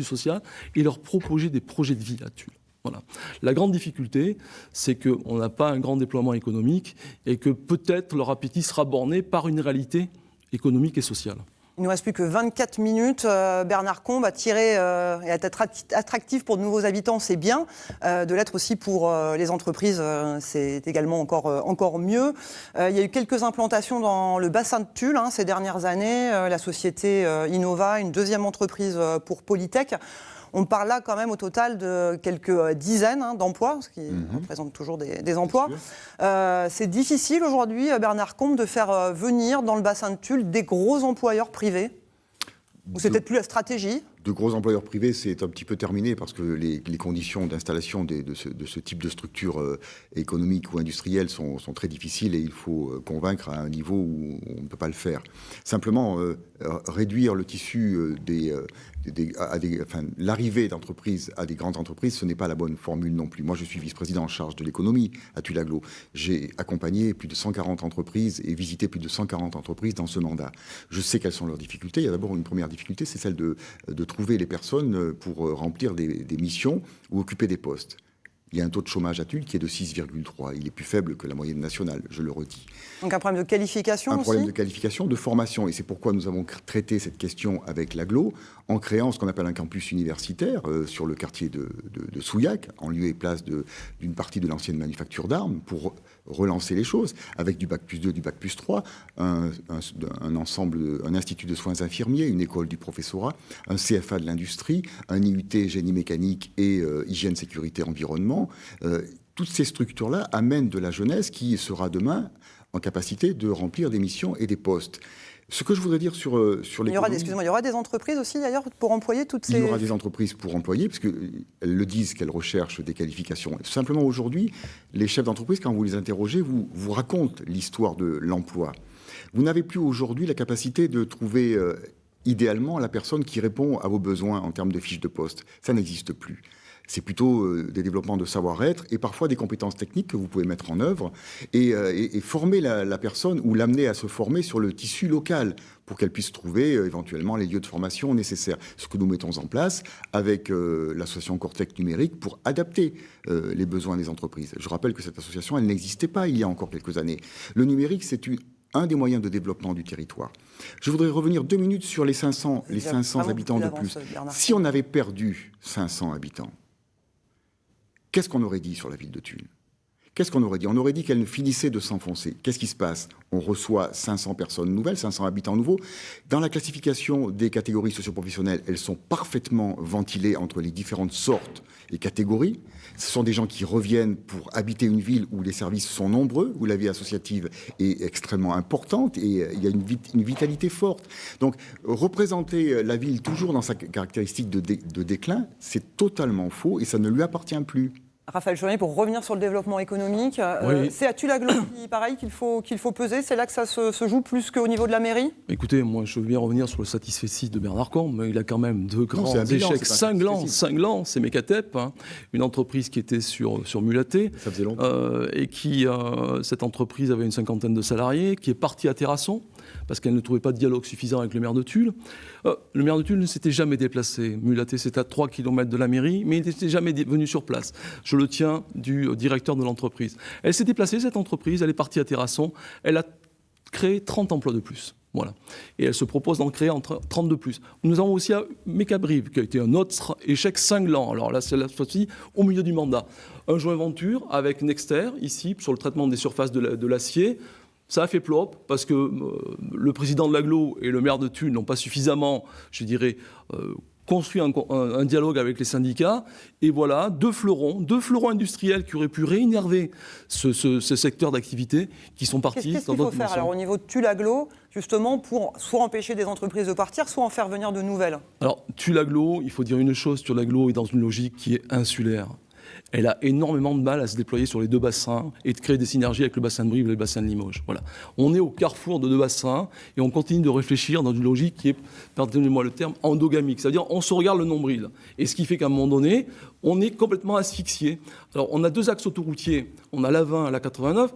social et leur proposer des projets de vie là-dessus. Voilà. La grande difficulté, c'est qu'on n'a pas un grand déploiement économique et que peut-être leur appétit sera borné par une réalité économique et sociale.
Il ne nous reste plus que 24 minutes. Bernard Combe, attirer et être attractif pour de nouveaux habitants, c'est bien. De l'être aussi pour les entreprises, c'est également encore mieux. Il y a eu quelques implantations dans le bassin de Tulle ces dernières années. La société Innova, une deuxième entreprise pour Polytech. On parle là quand même au total de quelques dizaines d'emplois, ce qui représente toujours des emplois. C'est difficile aujourd'hui, Bernard Combe, de faire venir dans le bassin de Tulle des gros employeurs privés. Ou c'est peut-être plus la stratégie ?
De gros employeurs privés, c'est un petit peu terminé parce que les conditions d'installation de ce type de structure économique ou industrielle sont très difficiles et il faut convaincre à un niveau où on ne peut pas le faire. Simplement, réduire le tissu l'arrivée d'entreprises à des grandes entreprises, ce n'est pas la bonne formule non plus. Moi, je suis vice-président en charge de l'économie à Tulle Agglo. J'ai accompagné plus de 140 entreprises et visité plus de 140 entreprises dans ce mandat. Je sais quelles sont leurs difficultés. Il y a d'abord une première difficulté, c'est celle de trouver les personnes pour remplir des missions ou occuper des postes. Il y a un taux de chômage à Tulle qui est de 6,3. Il est plus faible que la moyenne nationale, je le redis.
Donc un problème de qualification aussi ?
Un problème de qualification, de formation. Et c'est pourquoi nous avons traité cette question avec l'Agglo en créant ce qu'on appelle un campus universitaire sur le quartier de Souillac, en lieu et place d'une partie de l'ancienne manufacture d'armes, pour relancer les choses, avec du bac plus 2, du bac plus 3, un institut de soins infirmiers, une école du professorat, un CFA de l'industrie, un IUT génie mécanique et hygiène, sécurité, environnement. Toutes ces structures-là amènent de la jeunesse qui sera demain en capacité de remplir des missions et des postes. Ce que je voudrais dire sur l'économie...
Il y aura des entreprises aussi, d'ailleurs, pour employer toutes ces...
Il y aura des entreprises pour employer, parce qu'elles le disent qu'elles recherchent des qualifications. Simplement, aujourd'hui, les chefs d'entreprise, quand vous les interrogez, vous racontent l'histoire de l'emploi. Vous n'avez plus aujourd'hui la capacité de trouver, idéalement, la personne qui répond à vos besoins en termes de fiches de poste. Ça n'existe plus. C'est plutôt des développements de savoir-être et parfois des compétences techniques que vous pouvez mettre en œuvre et former la personne ou l'amener à se former sur le tissu local pour qu'elle puisse trouver éventuellement les lieux de formation nécessaires. Ce que nous mettons en place avec l'association Cortec Numérique pour adapter les besoins des entreprises. Je rappelle que cette association, elle n'existait pas il y a encore quelques années. Le numérique, c'est un des moyens de développement du territoire. Je voudrais revenir 2 minutes sur les 500 habitants de plus. Si on avait perdu 500 habitants, qu'est-ce qu'on aurait dit sur la ville de Tulle ? Qu'est-ce qu'on aurait dit ? On aurait dit qu'elle ne finissait de s'enfoncer. Qu'est-ce qui se passe ? On reçoit 500 personnes nouvelles, 500 habitants nouveaux. Dans la classification des catégories socioprofessionnelles, elles sont parfaitement ventilées entre les différentes sortes et catégories. Ce sont des gens qui reviennent pour habiter une ville où les services sont nombreux, où la vie associative est extrêmement importante et il y a une vitalité forte. Donc, représenter la ville toujours dans sa caractéristique de déclin, c'est totalement faux et ça ne lui appartient plus.
Raphaël Chauvigny, pour revenir sur le développement économique, oui. C'est à Tulle Agglo pareil qu'il faut peser. C'est là que ça se joue plus qu'au niveau de la mairie.
Écoutez, moi je veux bien revenir sur le satisfecit de Bernard Combe, mais il a quand même deux grands échecs cinglants. C'est Mecatep, une entreprise qui était sur Mulaté,
ça faisait longtemps.
Et qui cette entreprise avait une 50aine de salariés, qui est partie à Terrasson. parce qu'elle ne trouvait pas de dialogue suffisant avec le maire de Tulle. Le maire de Tulle ne s'était jamais déplacé. Mulaté, c'est à 3 km de la mairie, mais il n'était jamais venu sur place. Je le tiens du directeur de l'entreprise. Elle s'est déplacée, cette entreprise, elle est partie à Terrasson, elle a créé 30 emplois de plus. Voilà. Et elle se propose d'en créer 30 de plus. Nous avons aussi Mécabrive, qui a été un autre échec cinglant. Alors là, c'est la fois-ci au milieu du mandat. Un joint venture avec Nexter, ici, sur le traitement des surfaces de l'acier. Ça a fait plop, parce que le président de l'agglo et le maire de Tulle n'ont pas suffisamment, je dirais, construit un dialogue avec les syndicats. Et voilà, deux fleurons industriels qui auraient pu réinnerver ce secteur d'activité, qui sont partis
Qu'est-ce
dans
qu'il faut
d'autres
faire alors, au niveau de Tulle Agglo, justement, pour soit empêcher des entreprises de partir, soit en faire venir de nouvelles?
Alors, Tulle Agglo, il faut dire une chose, Tulle Agglo est dans une logique qui est insulaire. Elle a énormément de mal à se déployer sur les deux bassins et de créer des synergies avec le bassin de Brive et le bassin de Limoges. Voilà. On est au carrefour de deux bassins et on continue de réfléchir dans une logique qui est, pardonnez-moi le terme, endogamique. C'est-à-dire on se regarde le nombril. Et ce qui fait qu'à un moment donné, on est complètement asphyxié. Alors on a deux axes autoroutiers. On a l'A20 et la 89.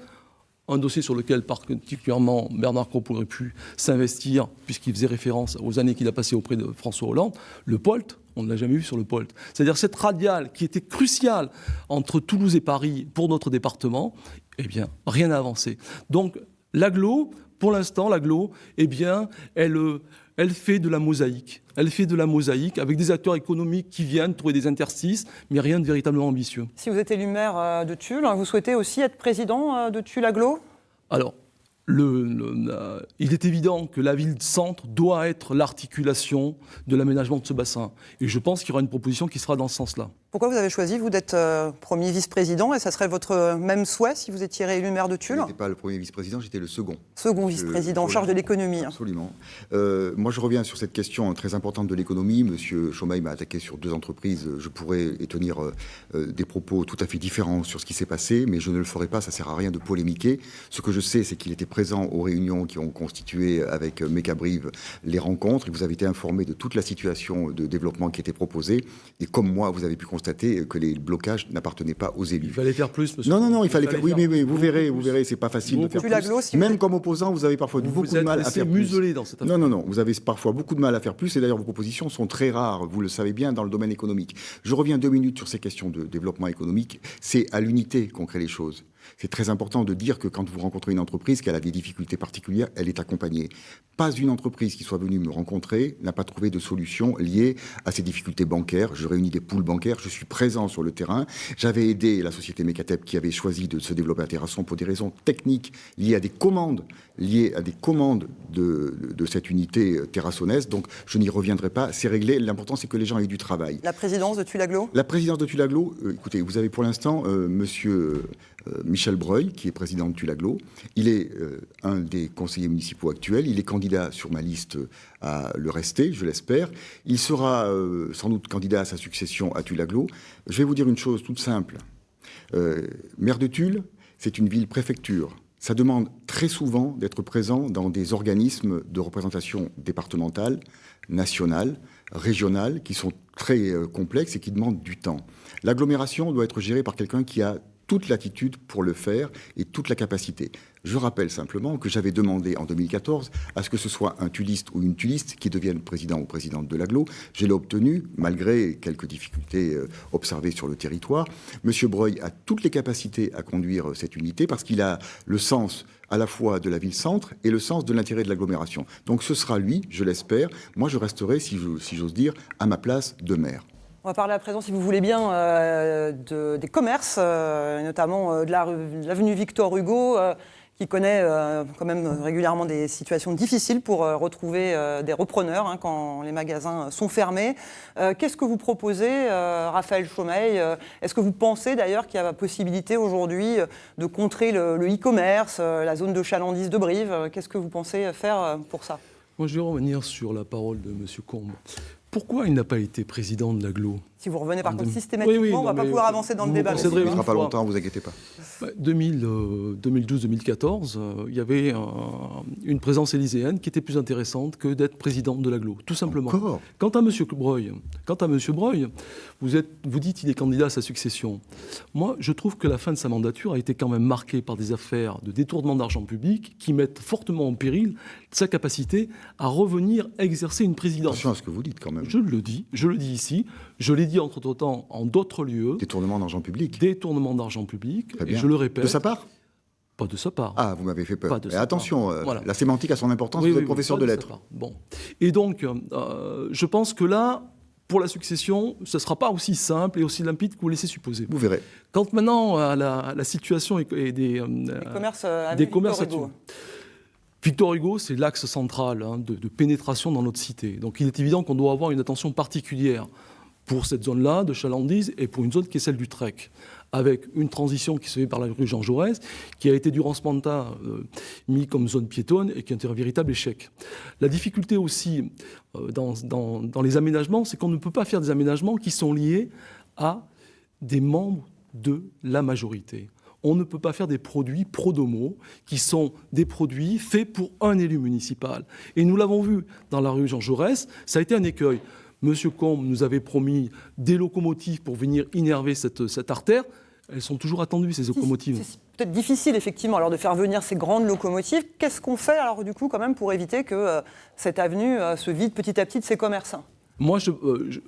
Un dossier sur lequel particulièrement Bernard Combe aurait pu s'investir, puisqu'il faisait référence aux années qu'il a passées auprès de François Hollande, le POLT. On ne l'a jamais vu sur le POLT. C'est-à-dire cette radiale qui était cruciale entre Toulouse et Paris pour notre département, eh bien, rien n'a avancé. Donc, l'agglo, pour l'instant, l'agglo, eh bien, elle fait de la mosaïque. Elle fait de la mosaïque avec des acteurs économiques qui viennent trouver des interstices, mais rien de véritablement ambitieux.
Si vous êtes élu maire de Tulle, vous souhaitez aussi être président de Tulle Agglo?
Alors, il est évident que la ville-centre doit être l'articulation de l'aménagement de ce bassin. Et je pense qu'il y aura une proposition qui sera dans ce sens-là.
Pourquoi vous avez choisi, vous, d'être premier vice-président? Et ça serait votre même souhait si vous étiez réélu maire de Tulle?
Je n'étais pas le premier vice-président, j'étais le second.
Second vice-président en charge de l'économie.
Absolument. Moi, je reviens sur cette question très importante de l'économie. Monsieur Chaumeil m'a attaqué sur deux entreprises. Je pourrais tenir des propos tout à fait différents sur ce qui s'est passé, mais je ne le ferai pas, ça ne sert à rien de polémiquer. Ce que je sais, c'est qu'il était présent aux réunions qui ont constitué avec Mécabrive les rencontres. Vous avez été informé de toute la situation de développement qui était proposée. Et comme moi, vous avez pu constater que les blocages n'appartenaient pas aux élus.
Il fallait faire plus, monsieur.
Non, il fallait faire. Oui, mais vous verrez, c'est pas facile de faire plus. Même comme opposant, vous avez parfois beaucoup de mal à faire plus.
Muselé dans cette affaire.
Non, vous avez parfois beaucoup de mal à faire plus. Et d'ailleurs, vos propositions sont très rares. Vous le savez bien dans le domaine économique. Je reviens 2 minutes sur ces questions de développement économique. C'est à l'unité qu'on crée les choses. C'est très important de dire que quand vous rencontrez une entreprise qui a des difficultés particulières, elle est accompagnée. Pas une entreprise qui soit venue me rencontrer n'a pas trouvé de solution liée à ces difficultés bancaires. Je réunis des poules bancaires, je suis présent sur le terrain. J'avais aidé la société Mécatep qui avait choisi de se développer à Terrasson pour des raisons techniques liées à des commandes de cette unité terrassonnaise. Donc je n'y reviendrai pas, c'est réglé. L'important c'est que les gens aient du travail.
La présidence de Tulle Agglo?
La présidence de Tulle Agglo, écoutez, vous avez pour l'instant monsieur Michel Breuil, qui est président de Tulle Agglo. Il est un des conseillers municipaux actuels. Il est candidat sur ma liste à le rester, je l'espère. Il sera sans doute candidat à sa succession à Tulle Agglo. Je vais vous dire une chose toute simple. Maire de Tulle, c'est une ville-préfecture. Ça demande très souvent d'être présent dans des organismes de représentation départementale, nationale, régionale, qui sont très complexes et qui demandent du temps. L'agglomération doit être gérée par quelqu'un qui a toute l'attitude pour le faire et toute la capacité. Je rappelle simplement que j'avais demandé en 2014 à ce que ce soit un tulliste ou une tulliste qui devienne président ou présidente de l'agglo. Je l'ai obtenu, malgré quelques difficultés observées sur le territoire. Monsieur Breuil a toutes les capacités à conduire cette unité parce qu'il a le sens à la fois de la ville-centre et le sens de l'intérêt de l'agglomération. Donc ce sera lui, je l'espère. Moi, je resterai, si j'ose dire, à ma place de maire.
On va parler à présent, si vous voulez bien, des commerces, notamment de l'avenue Victor Hugo, qui connaît quand même régulièrement des situations difficiles pour retrouver des repreneurs quand les magasins sont fermés. Qu'est-ce que vous proposez, Raphaël Chaumeil? Est-ce que vous pensez d'ailleurs qu'il y a la possibilité aujourd'hui de contrer le e-commerce, la zone de chalandise de Brive? Qu'est-ce que vous pensez faire pour ça?
Moi, je vais revenir sur la parole de M. Combe. Pourquoi il n'a pas été président de l'agglo ?
Si vous revenez par contre systématiquement, on ne va pas pouvoir avancer dans le débat.
Ça ne sera pas longtemps, ne vous inquiétez pas.
2012-2014, il y avait une présence élyséenne qui était plus intéressante que d'être président de l'agglo, tout simplement.
Encore ?
Quant à M. Breuil, vous dites qu'il est candidat à sa succession. Moi, je trouve que la fin de sa mandature a été quand même marquée par des affaires de détournement d'argent public qui mettent fortement en péril sa capacité à revenir exercer une présidence.
Attention à ce que vous dites quand même.
Je le dis ici, je l'ai dit entre-temps en d'autres lieux.
Détournement d'argent public.
Détournement d'argent public, et je le répète.
De sa part ?
Pas de sa part.
Ah, vous m'avez fait peur.
Pas de sa
attention,
voilà.
La sémantique a son importance, vous êtes professeur de lettres.
Bon. Et donc, je pense que là, pour la succession, ce ne sera pas aussi simple et aussi limpide que vous laissez supposer.
Vous verrez.
Quant maintenant à la situation et des commerces actuels. Victor Hugo, c'est l'axe central de pénétration dans notre cité. Donc il est évident qu'on doit avoir une attention particulière pour cette zone-là de chalandise et pour une zone qui est celle du Trek, avec une transition qui se fait par la rue Jean Jaurès, qui a été durant ce mandat mis comme zone piétonne et qui a été un véritable échec. La difficulté aussi dans les aménagements, c'est qu'on ne peut pas faire des aménagements qui sont liés à des membres de la majorité. On ne peut pas faire des produits pro-domo qui sont des produits faits pour un élu municipal. Et nous l'avons vu dans la rue Jean Jaurès, ça a été un écueil. Monsieur Combe nous avait promis des locomotives pour venir innerver cette artère. Elles sont toujours attendues, ces locomotives.
C'est peut-être difficile, effectivement, alors de faire venir ces grandes locomotives. Qu'est-ce qu'on fait, alors, du coup, quand même, pour éviter que cette avenue se vide petit à petit de ses commerçants ?
Moi,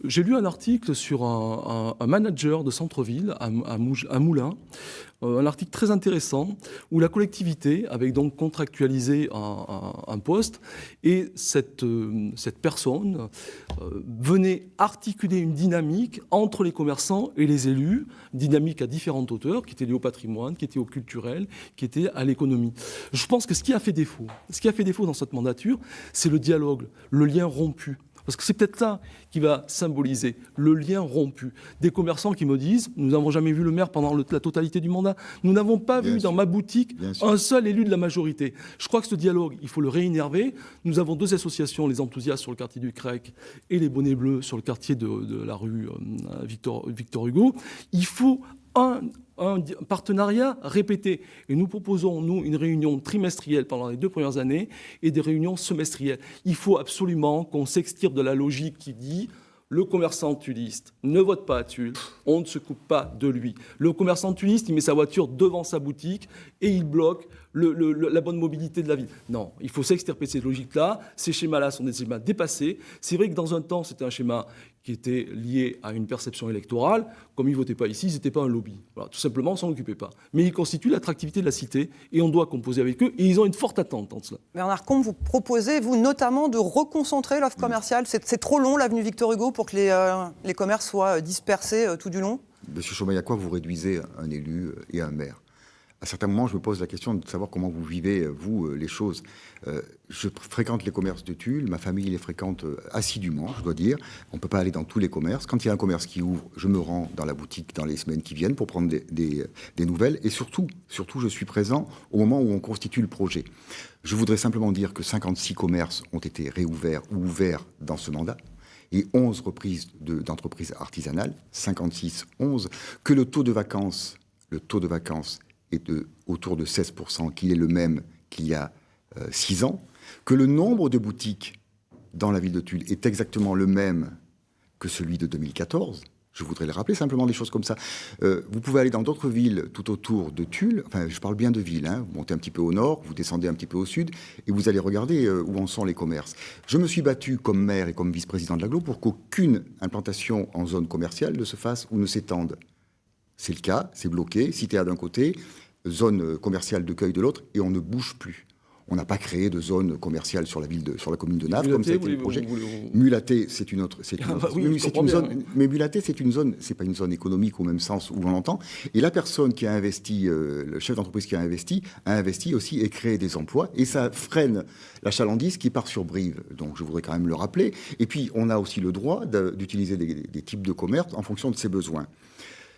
j'ai lu un article sur un manager de centre-ville à Moulins, un article très intéressant où la collectivité avait donc contractualisé un poste et cette personne venait articuler une dynamique entre les commerçants et les élus, dynamique à différentes hauteurs, qui était liée au patrimoine, qui était au culturel, qui était à l'économie. Je pense que ce qui a fait défaut dans cette mandature, c'est le dialogue, le lien rompu. Parce que c'est peut-être ça qui va symboliser le lien rompu. Des commerçants qui me disent « Nous n'avons jamais vu le maire pendant la totalité du mandat. Nous n'avons pas vu dans ma boutique un seul élu de la majorité. » Je crois que ce dialogue, il faut le réinnerver. Nous avons deux associations, les enthousiastes sur le quartier du Crec et les bonnets bleus sur le quartier de la rue Victor Hugo. Il faut un partenariat répété. Et nous proposons, nous, une réunion trimestrielle pendant les 2 premières années et des réunions semestrielles. Il faut absolument qu'on s'extirpe de la logique qui dit le commerçant tulliste ne vote pas à Tulle, on ne se coupe pas de lui. Le commerçant tulliste, il met sa voiture devant sa boutique et il bloque la bonne mobilité de la ville. Non, il faut s'extirper de ces logiques-là. Ces schémas-là sont des schémas dépassés. C'est vrai que dans un temps, c'était un schéma qui était lié à une perception électorale. Comme ils ne votaient pas ici, ils n'étaient pas un lobby. Voilà, tout simplement, on ne s'en occupait pas. Mais ils constituent l'attractivité de la cité et on doit composer avec eux. Et ils ont une forte attente en cela.
Bernard Combe, vous proposez, vous, notamment de reconcentrer l'offre commerciale. C'est trop long, l'avenue Victor Hugo, pour que les commerces soient dispersés tout du long ?
Monsieur Chaumeil, à quoi vous réduisez un élu et un maire ? À certains moments, je me pose la question de savoir comment vous vivez, vous, les choses. Je fréquente les commerces de Tulle, ma famille les fréquente assidûment, je dois dire. On ne peut pas aller dans tous les commerces. Quand il y a un commerce qui ouvre, je me rends dans la boutique dans les semaines qui viennent pour prendre des nouvelles. Et surtout, je suis présent au moment où on constitue le projet. Je voudrais simplement dire que 56 commerces ont été réouverts ou ouverts dans ce mandat. Et 11 reprises d'entreprises artisanales, 56, 11, que le taux de vacances est autour de 16%, qu'il est le même qu'il y a 6 ans, que le nombre de boutiques dans la ville de Tulle est exactement le même que celui de 2014. Je voudrais le rappeler, simplement des choses comme ça. Vous pouvez aller dans d'autres villes tout autour de Tulle, enfin je parle bien de villes, vous montez un petit peu au nord, vous descendez un petit peu au sud, et vous allez regarder où en sont les commerces. Je me suis battu comme maire et comme vice-président de l'agglo pour qu'aucune implantation en zone commerciale ne se fasse ou ne s'étende. C'est le cas, c'est bloqué, Cité A d'un côté, zone commerciale de Cueil de l'autre, et on ne bouge plus. On n'a pas créé de zone commerciale sur la commune de Naves, comme ça a été le projet. Mulaté, c'est une autre. Mais Mulaté, c'est une zone, c'est pas une zone économique au même sens où on l'entend. Et la personne qui a investi, le chef d'entreprise qui a investi aussi et créé des emplois. Et ça freine la chalandise qui part sur Brive. Donc je voudrais quand même le rappeler. Et puis on a aussi le droit d'utiliser des types de commerce en fonction de ses besoins.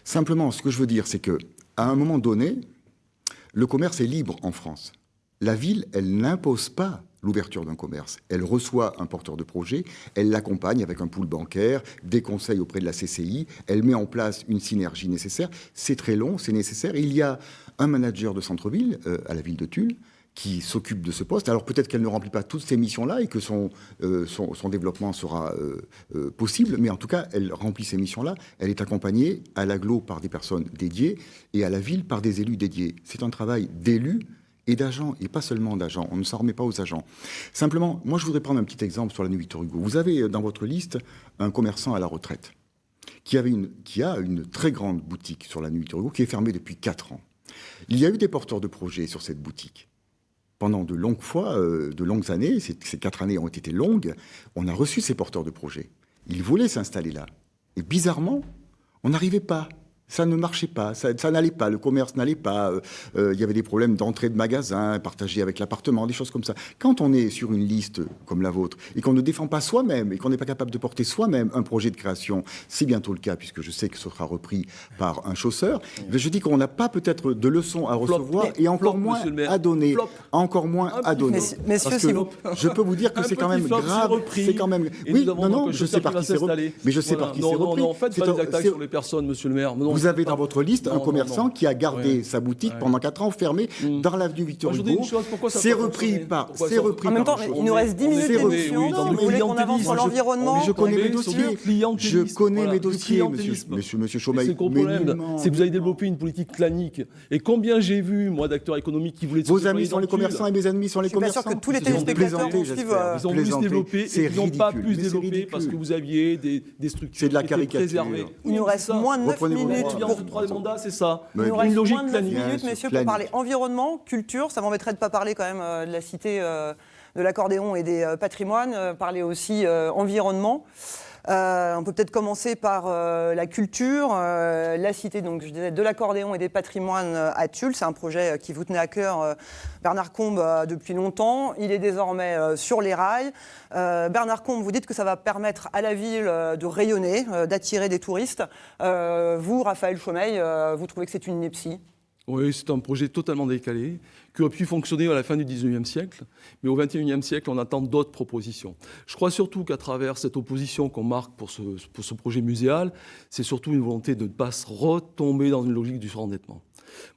Simplement, ce que je veux dire, c'est qu'à un moment donné, le commerce est libre en France. La ville, elle n'impose pas l'ouverture d'un commerce. Elle reçoit un porteur de projet, elle l'accompagne avec un pool bancaire, des conseils auprès de la CCI, elle met en place une synergie nécessaire. C'est très long, c'est nécessaire. Il y a un manager de centre-ville à la ville de Tulle qui s'occupe de ce poste. Alors peut-être qu'elle ne remplit pas toutes ces missions-là et que son développement sera possible, mais en tout cas, elle remplit ces missions-là. Elle est accompagnée à l'agglo par des personnes dédiées et à la ville par des élus dédiés. C'est un travail d'élus et d'agents, et pas seulement d'agents. On ne s'en remet pas aux agents. Simplement, moi je voudrais prendre un petit exemple sur la Victor Hugo. Vous avez dans votre liste un commerçant à la retraite qui a une très grande boutique sur la Victor Hugo qui est fermée depuis 4 ans. Il y a eu des porteurs de projets sur cette boutique. Pendant de longues années, ces 4 années ont été longues, on a reçu ces porteurs de projets. Ils voulaient s'installer là. Et bizarrement, on n'arrivait pas. Ça ne marchait pas, ça n'allait pas, le commerce n'allait pas, il y avait des problèmes d'entrée de magasins, partagés avec l'appartement, des choses comme ça. Quand on est sur une liste comme la vôtre, et qu'on ne défend pas soi-même, et qu'on n'est pas capable de porter soi-même un projet de création, c'est bientôt le cas, puisque je sais que ce sera repris par un chausseur, je dis qu'on n'a pas peut-être de leçons à recevoir, et encore moins à donner. Encore moins à donner.
Messieurs,
parce que je peux vous dire que c'est quand même grave. C'est quand même... Oui, non, je sais pas qui c'est repris. Mais je sais pas qui c'est repris.
Non, faites pas des attaques sur les personnes, monsieur le maire.
Vous avez dans votre liste un commerçant qui a gardé sa boutique pendant 4 ans fermée dans l'avenue Victor Hugo. C'est repris par...
En même temps, il nous reste 10 minutes d'émission. Vous voulez qu'on avance sur l'environnement?
Je connais mes dossiers. Je connais mes dossiers, monsieur Chaumeil.
C'est le problème. C'est que vous avez développé une politique clanique. Et combien j'ai vu, moi, d'acteurs économiques qui voulaient...
Vos amis sont les commerçants et mes ennemis sont les commerçants.
Je suis bien sûr que tous les téléspectateurs vont suivre...
Ils ont voulu se développer et ils n'ont pas pu se développer parce que vous aviez des structures
qui étaient préservées.
Il nous reste moins de 9 minutes pour...
3 mandats, c'est ça.
Il nous reste moins de 9 minutes, messieurs, pour parler environnement, culture. Ça m'embêterait de ne pas parler quand même de la cité de l'accordéon et des patrimoines, parler aussi environnement. On peut peut-être commencer par la culture, la cité, donc je disais, de l'accordéon et des patrimoines à Tulle. C'est un projet qui vous tenait à cœur, Bernard Combe, depuis longtemps. Il est désormais sur les rails. Bernard Combe, vous dites que ça va permettre à la ville de rayonner, d'attirer des touristes. Vous, Raphaël Chaumeil, vous trouvez que c'est une ineptie ?
Oui, c'est un projet totalement décalé, qui aurait pu fonctionner à la fin du 19e siècle, mais au 21e siècle, on attend d'autres propositions. Je crois surtout qu'à travers cette opposition qu'on marque pour ce projet muséal, c'est surtout une volonté de ne pas se retomber dans une logique du surendettement.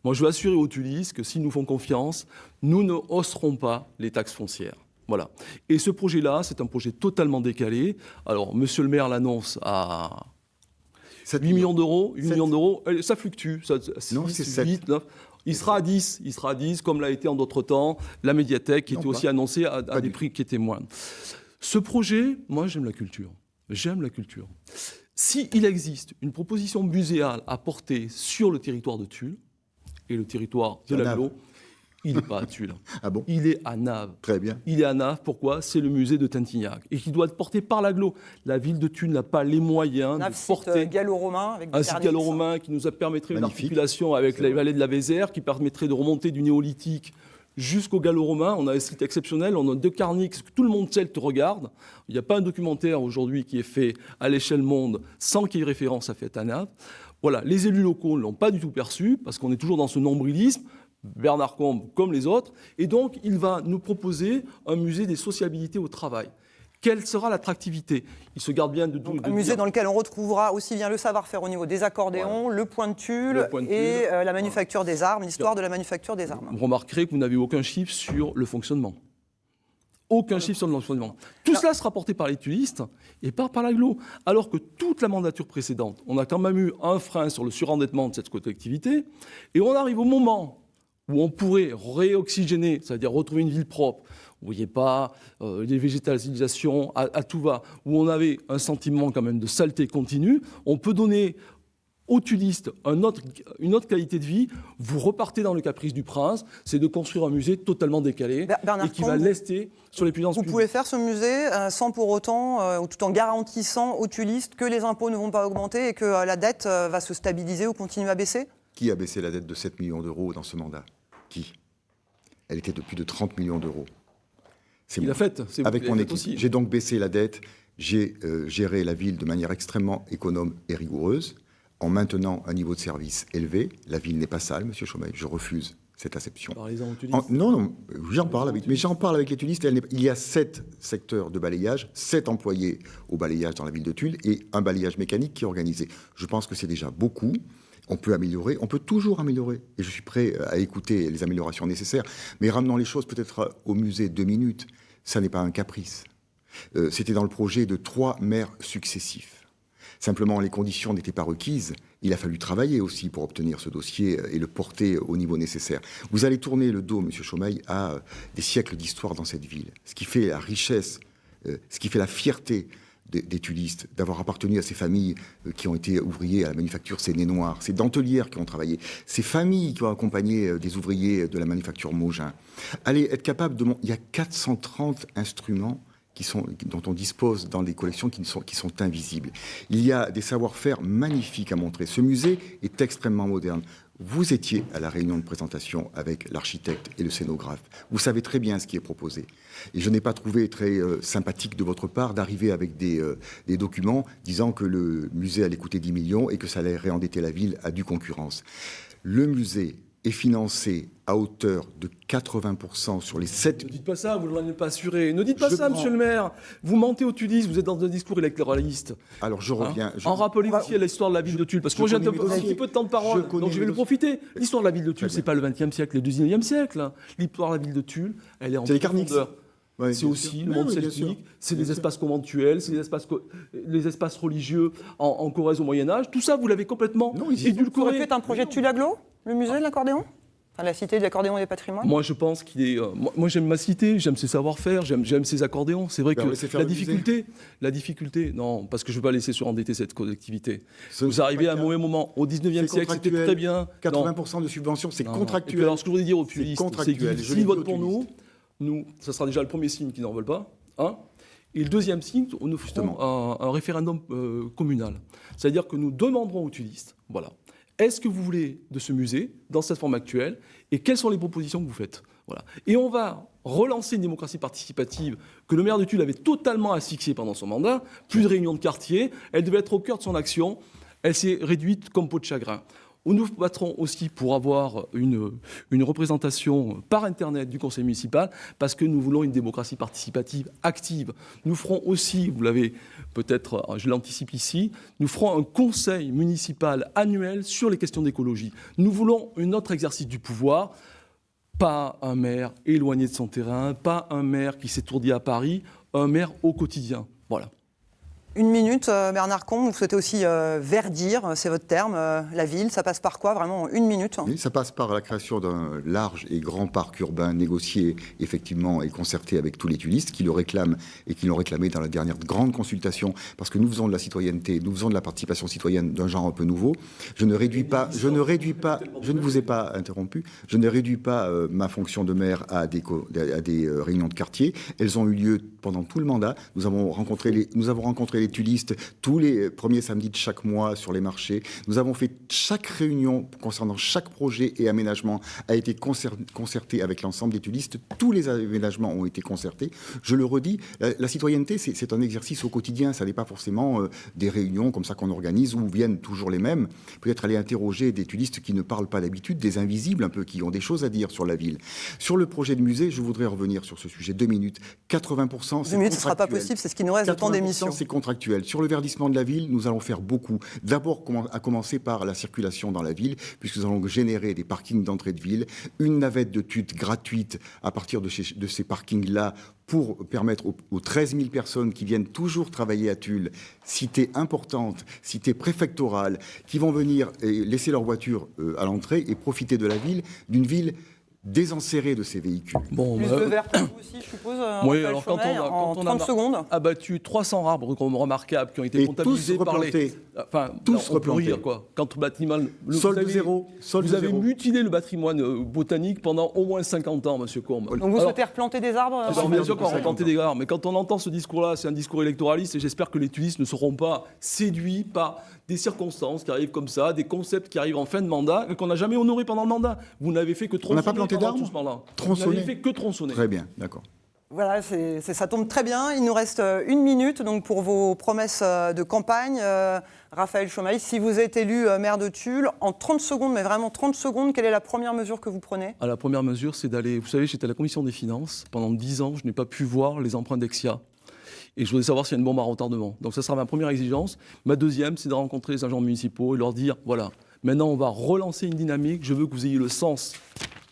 Moi, je veux assurer aux Tullistes que s'ils nous font confiance, nous ne hausserons pas les taxes foncières. Voilà. Et ce projet-là, c'est un projet totalement décalé. Alors, monsieur le maire l'annonce à... 8 millions d'euros, 8 millions d'euros, ça fluctue.
Non, c'est 7.
8, 9. Il sera à 10, comme l'a été en d'autres temps, la médiathèque qui était aussi annoncée à des prix qui étaient moindres. Ce projet, moi j'aime la culture. J'aime la culture. S'il existe une proposition muséale à porter sur le territoire de Tulle et le territoire de l'agglo, il n'est pas à Tulle.
Ah bon ?
Il est à Naves.
Très bien.
Il est à Naves, pourquoi ? C'est le musée de Tintignac. Et qui doit être porté par l'agglo. La ville de Tulle n'a pas les moyens
Naves,
de porter...
site gallo-romain. Avec
un site gallo-romain qui nous permettrait une articulation avec la vallée de la Vézère, qui permettrait de remonter du néolithique jusqu'au gallo-romain. On a un site exceptionnel, on a 2 Carnix, tout le monde celte regarde. Il n'y a pas un documentaire aujourd'hui qui est fait à l'échelle monde sans qu'il y ait référence à fait à Naves. Voilà, les élus locaux ne l'ont pas du tout perçu, parce qu'on est toujours dans ce nombrilisme. Bernard Combe, comme les autres, et donc il va nous proposer un musée des sociabilités au travail. Quelle sera l'attractivité ? Il se garde bien de tout.
Un musée dans lequel on retrouvera aussi bien le savoir-faire au niveau des accordéons, le point de Tulle et la manufacture des armes, l'histoire de la manufacture des armes.
Vous remarquerez que vous n'avez aucun chiffre sur le fonctionnement. Aucun chiffre sur le fonctionnement. Tout cela sera porté par les tullistes et pas par l'agglo. Alors que toute la mandature précédente, on a quand même eu un frein sur le surendettement de cette collectivité, et on arrive au moment où on pourrait réoxygéner, c'est-à-dire retrouver une ville propre, où il n'y ait pas des végétalisations à tout va, où on avait un sentiment quand même de saleté continue, on peut donner aux tullistes une autre qualité de vie. Vous repartez dans le caprice du prince, c'est de construire un musée totalement décalé et qui va lester sur les puissances publiques.
Vous pouvez faire ce musée sans pour autant, ou tout en garantissant aux tullistes que les impôts ne vont pas augmenter et que la dette va se stabiliser ou continuer à baisser ?
Qui a baissé la dette de 7 millions d'euros dans ce mandat ? Qui ? Elle était de plus de 30 millions d'euros.
Il l'a fait.
Avec mon équipe. J'ai donc baissé la dette. J'ai géré la ville de manière extrêmement économe et rigoureuse, en maintenant un niveau de service élevé. La ville n'est pas sale, monsieur Chaumeil. Je refuse cette acception.
Parlez-en aux tulistes.
Non, j'en parle avec les tulistes. Il y a 7 secteurs de balayage, 7 employés au balayage dans la ville de Tulle et un balayage mécanique qui est organisé. Je pense que c'est déjà beaucoup. On peut améliorer, on peut toujours améliorer. Et je suis prêt à écouter les améliorations nécessaires. Mais ramenons les choses peut-être au musée 2 minutes. Ça n'est pas un caprice. C'était dans le projet de 3 maires successifs. Simplement, les conditions n'étaient pas requises. Il a fallu travailler aussi pour obtenir ce dossier et le porter au niveau nécessaire. Vous allez tourner le dos, Monsieur Chaumeil, à des siècles d'histoire dans cette ville. Ce qui fait la richesse, ce qui fait la fierté des tullistes, d'avoir appartenu à ces familles qui ont été ouvriers à la manufacture Séné Noir, ces dentelières qui ont travaillé, ces familles qui ont accompagné des ouvriers de la manufacture Maugin. Allez, être capable de... Il y a 430 instruments dont on dispose dans des collections qui sont invisibles. Il y a des savoir-faire magnifiques à montrer. Ce musée est extrêmement moderne. Vous étiez à la réunion de présentation avec l'architecte et le scénographe. Vous savez très bien ce qui est proposé. Et je n'ai pas trouvé très sympathique de votre part d'arriver avec des documents disant que le musée allait coûter 10 millions et que ça allait réendetter la ville à due concurrence. Le musée est financé à hauteur de 80% sur les 7...
Ne dites pas ça, vous ne l'en êtes pas assuré. Ne dites pas ça, monsieur le maire. Vous mentez aux tulistes, vous êtes dans un discours électoraliste.
Alors je reviens...
En rappelant ici à l'histoire de la ville de Tulle, parce que moi j'ai un petit peu de temps de parole, donc je vais le profiter. L'histoire de la ville de Tulle, c'est pas le XXe siècle, le XIXe siècle. L'histoire de la ville de Tulle, elle est en profondeur.
Ouais,
c'est aussi le monde celtique, c'est les espaces conventuels, c'est les espaces religieux en Corrèze au Moyen-Âge. Tout ça, vous l'avez complètement édulcoré.
Ça aurait pu être un projet de Tulle-Agglo, le musée de l'accordéon ? Enfin, la cité de l'accordéon et des patrimoines.
Moi, je pense qu'il est. Moi, j'aime ma cité, j'aime ses savoir-faire, j'aime ses accordéons. C'est vrai que la difficulté, non, parce que je ne veux pas laisser surendetter cette collectivité. Vous arrivez à un mauvais moment. Au 19e siècle, c'était très bien.
80% de subventions, c'est contractuel.
Et puis alors, ce que je voudrais dire aux puristes, c'est que s'ils votent pour nous, ça sera déjà le premier signe qu'ils n'en veulent pas. Hein. Et le deuxième signe, nous ferons un référendum communal. C'est-à-dire que nous demanderons aux tulistes, voilà. Est-ce que vous voulez de ce musée dans cette forme actuelle et quelles sont les propositions que vous faites ? Voilà. Et on va relancer une démocratie participative que le maire de Tulle avait totalement asphyxiée pendant son mandat. Plus de réunions de quartier, elle devait être au cœur de son action. Elle s'est réduite comme peau de chagrin. Nous battrons aussi pour avoir une représentation par Internet du conseil municipal parce que nous voulons une démocratie participative active. Nous ferons aussi, vous l'avez peut-être, je l'anticipe ici, nous ferons un conseil municipal annuel sur les questions d'écologie. Nous voulons un autre exercice du pouvoir, pas un maire éloigné de son terrain, pas un maire qui s'étourdit à Paris, un maire au quotidien. Voilà.
1 minute, Bernard Combe, vous souhaitez aussi verdir, c'est votre terme, la ville. Ça passe par quoi, vraiment, 1 minute ?
Oui, ça passe par la création d'un large et grand parc urbain négocié, effectivement, et concerté avec tous les tullistes qui le réclament et qui l'ont réclamé dans la dernière grande consultation, parce que nous faisons de la citoyenneté, nous faisons de la participation citoyenne d'un genre un peu nouveau. Je ne vous ai pas interrompu, je ne réduis pas ma fonction de maire à des réunions de quartier. Elles ont eu lieu pendant tout le mandat. Nous avons rencontré les tullistes tous les premiers samedis de chaque mois sur les marchés. Nous avons fait chaque réunion concernant chaque projet et aménagement a été concerté avec l'ensemble des tullistes. Tous les aménagements ont été concertés. Je le redis, la citoyenneté, c'est un exercice au quotidien. Ça n'est pas forcément des réunions comme ça qu'on organise où viennent toujours les mêmes. Peut-être aller interroger des tullistes qui ne parlent pas d'habitude, des invisibles un peu, qui ont des choses à dire sur la ville. Sur le projet de musée, je voudrais revenir sur ce sujet. 2 minutes. 80%, c'est
2 minutes, ce ne sera pas possible, c'est ce qui nous reste de temps d'émission.
C'est contractuel. Sur le verdissement de la ville, nous allons faire beaucoup. D'abord, à commencer par la circulation dans la ville, puisque nous allons générer des parkings d'entrée de ville, une navette de TUT gratuite à partir de ces parkings-là pour permettre aux 13 000 personnes qui viennent toujours travailler à Tulle, cité importante, cité préfectorale, qui vont venir et laisser leur voiture à l'entrée et profiter de la ville, d'une ville désenserré de ces véhicules.
Bon, plus de verre pour vous aussi, je suppose.
Oui, alors quand on a
30 secondes.
abattu 300 arbres remarquables qui ont été comptabilisés par les... Enfin,
tous replantés.
Rire, quoi. Quand le bâtiment...
Solde zéro.
Vous avez mutilé le patrimoine botanique pendant au moins 50 ans, monsieur Combe.
Donc vous souhaitez replanter des arbres
bien sûr qu'on va replanter des arbres, mais quand on entend ce discours-là, c'est un discours électoraliste et j'espère que les tullistes ne seront pas séduits par des circonstances qui arrivent comme ça, des concepts qui arrivent en fin de mandat et qu'on n'a jamais honorés pendant le mandat. Vous n'avez fait que tronçonner.
On n'a pas planté d'arbres ?
Vous
Tronçonner.
n'avez fait que tronçonner.
Très bien, d'accord.
Voilà, ça tombe très bien. Il nous reste 1 minute donc pour vos promesses de campagne. Raphaël Chomaï, si vous êtes élu maire de Tulle, en 30 secondes, mais vraiment 30 secondes, quelle est la première mesure que vous prenez ?
La première mesure, c'est d'aller... Vous savez, j'étais à la commission des finances. Pendant 10 ans, je n'ai pas pu voir les emprunts d'Exia. Et je voudrais savoir s'il y a une bombe à retardement. Donc ça sera ma première exigence. Ma deuxième, c'est de rencontrer les agents municipaux et leur dire, voilà, maintenant on va relancer une dynamique. Je veux que vous ayez le sens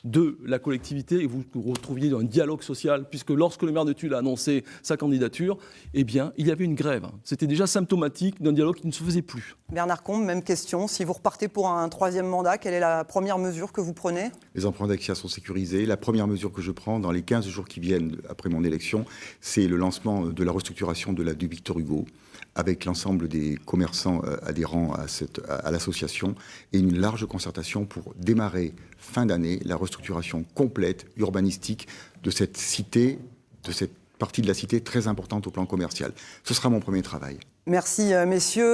de la collectivité et vous retrouviez un dialogue social, puisque lorsque le maire de Tulle a annoncé sa candidature, eh bien, il y avait une grève. C'était déjà symptomatique d'un dialogue qui ne se faisait plus.
Bernard Combe, même question. Si vous repartez pour un 3e mandat, quelle est la première mesure que vous prenez ?
Les emprunts d'Exia sont sécurisés. La première mesure que je prends dans les 15 jours qui viennent après mon élection, c'est le lancement de la restructuration de la du Victor Hugo, avec l'ensemble des commerçants adhérents à l'association, et une large concertation pour démarrer fin d'année la restructuration complète, urbanistique, de cette cité, de cette partie de la cité très importante au plan commercial. Ce sera mon premier travail.
Merci, messieurs.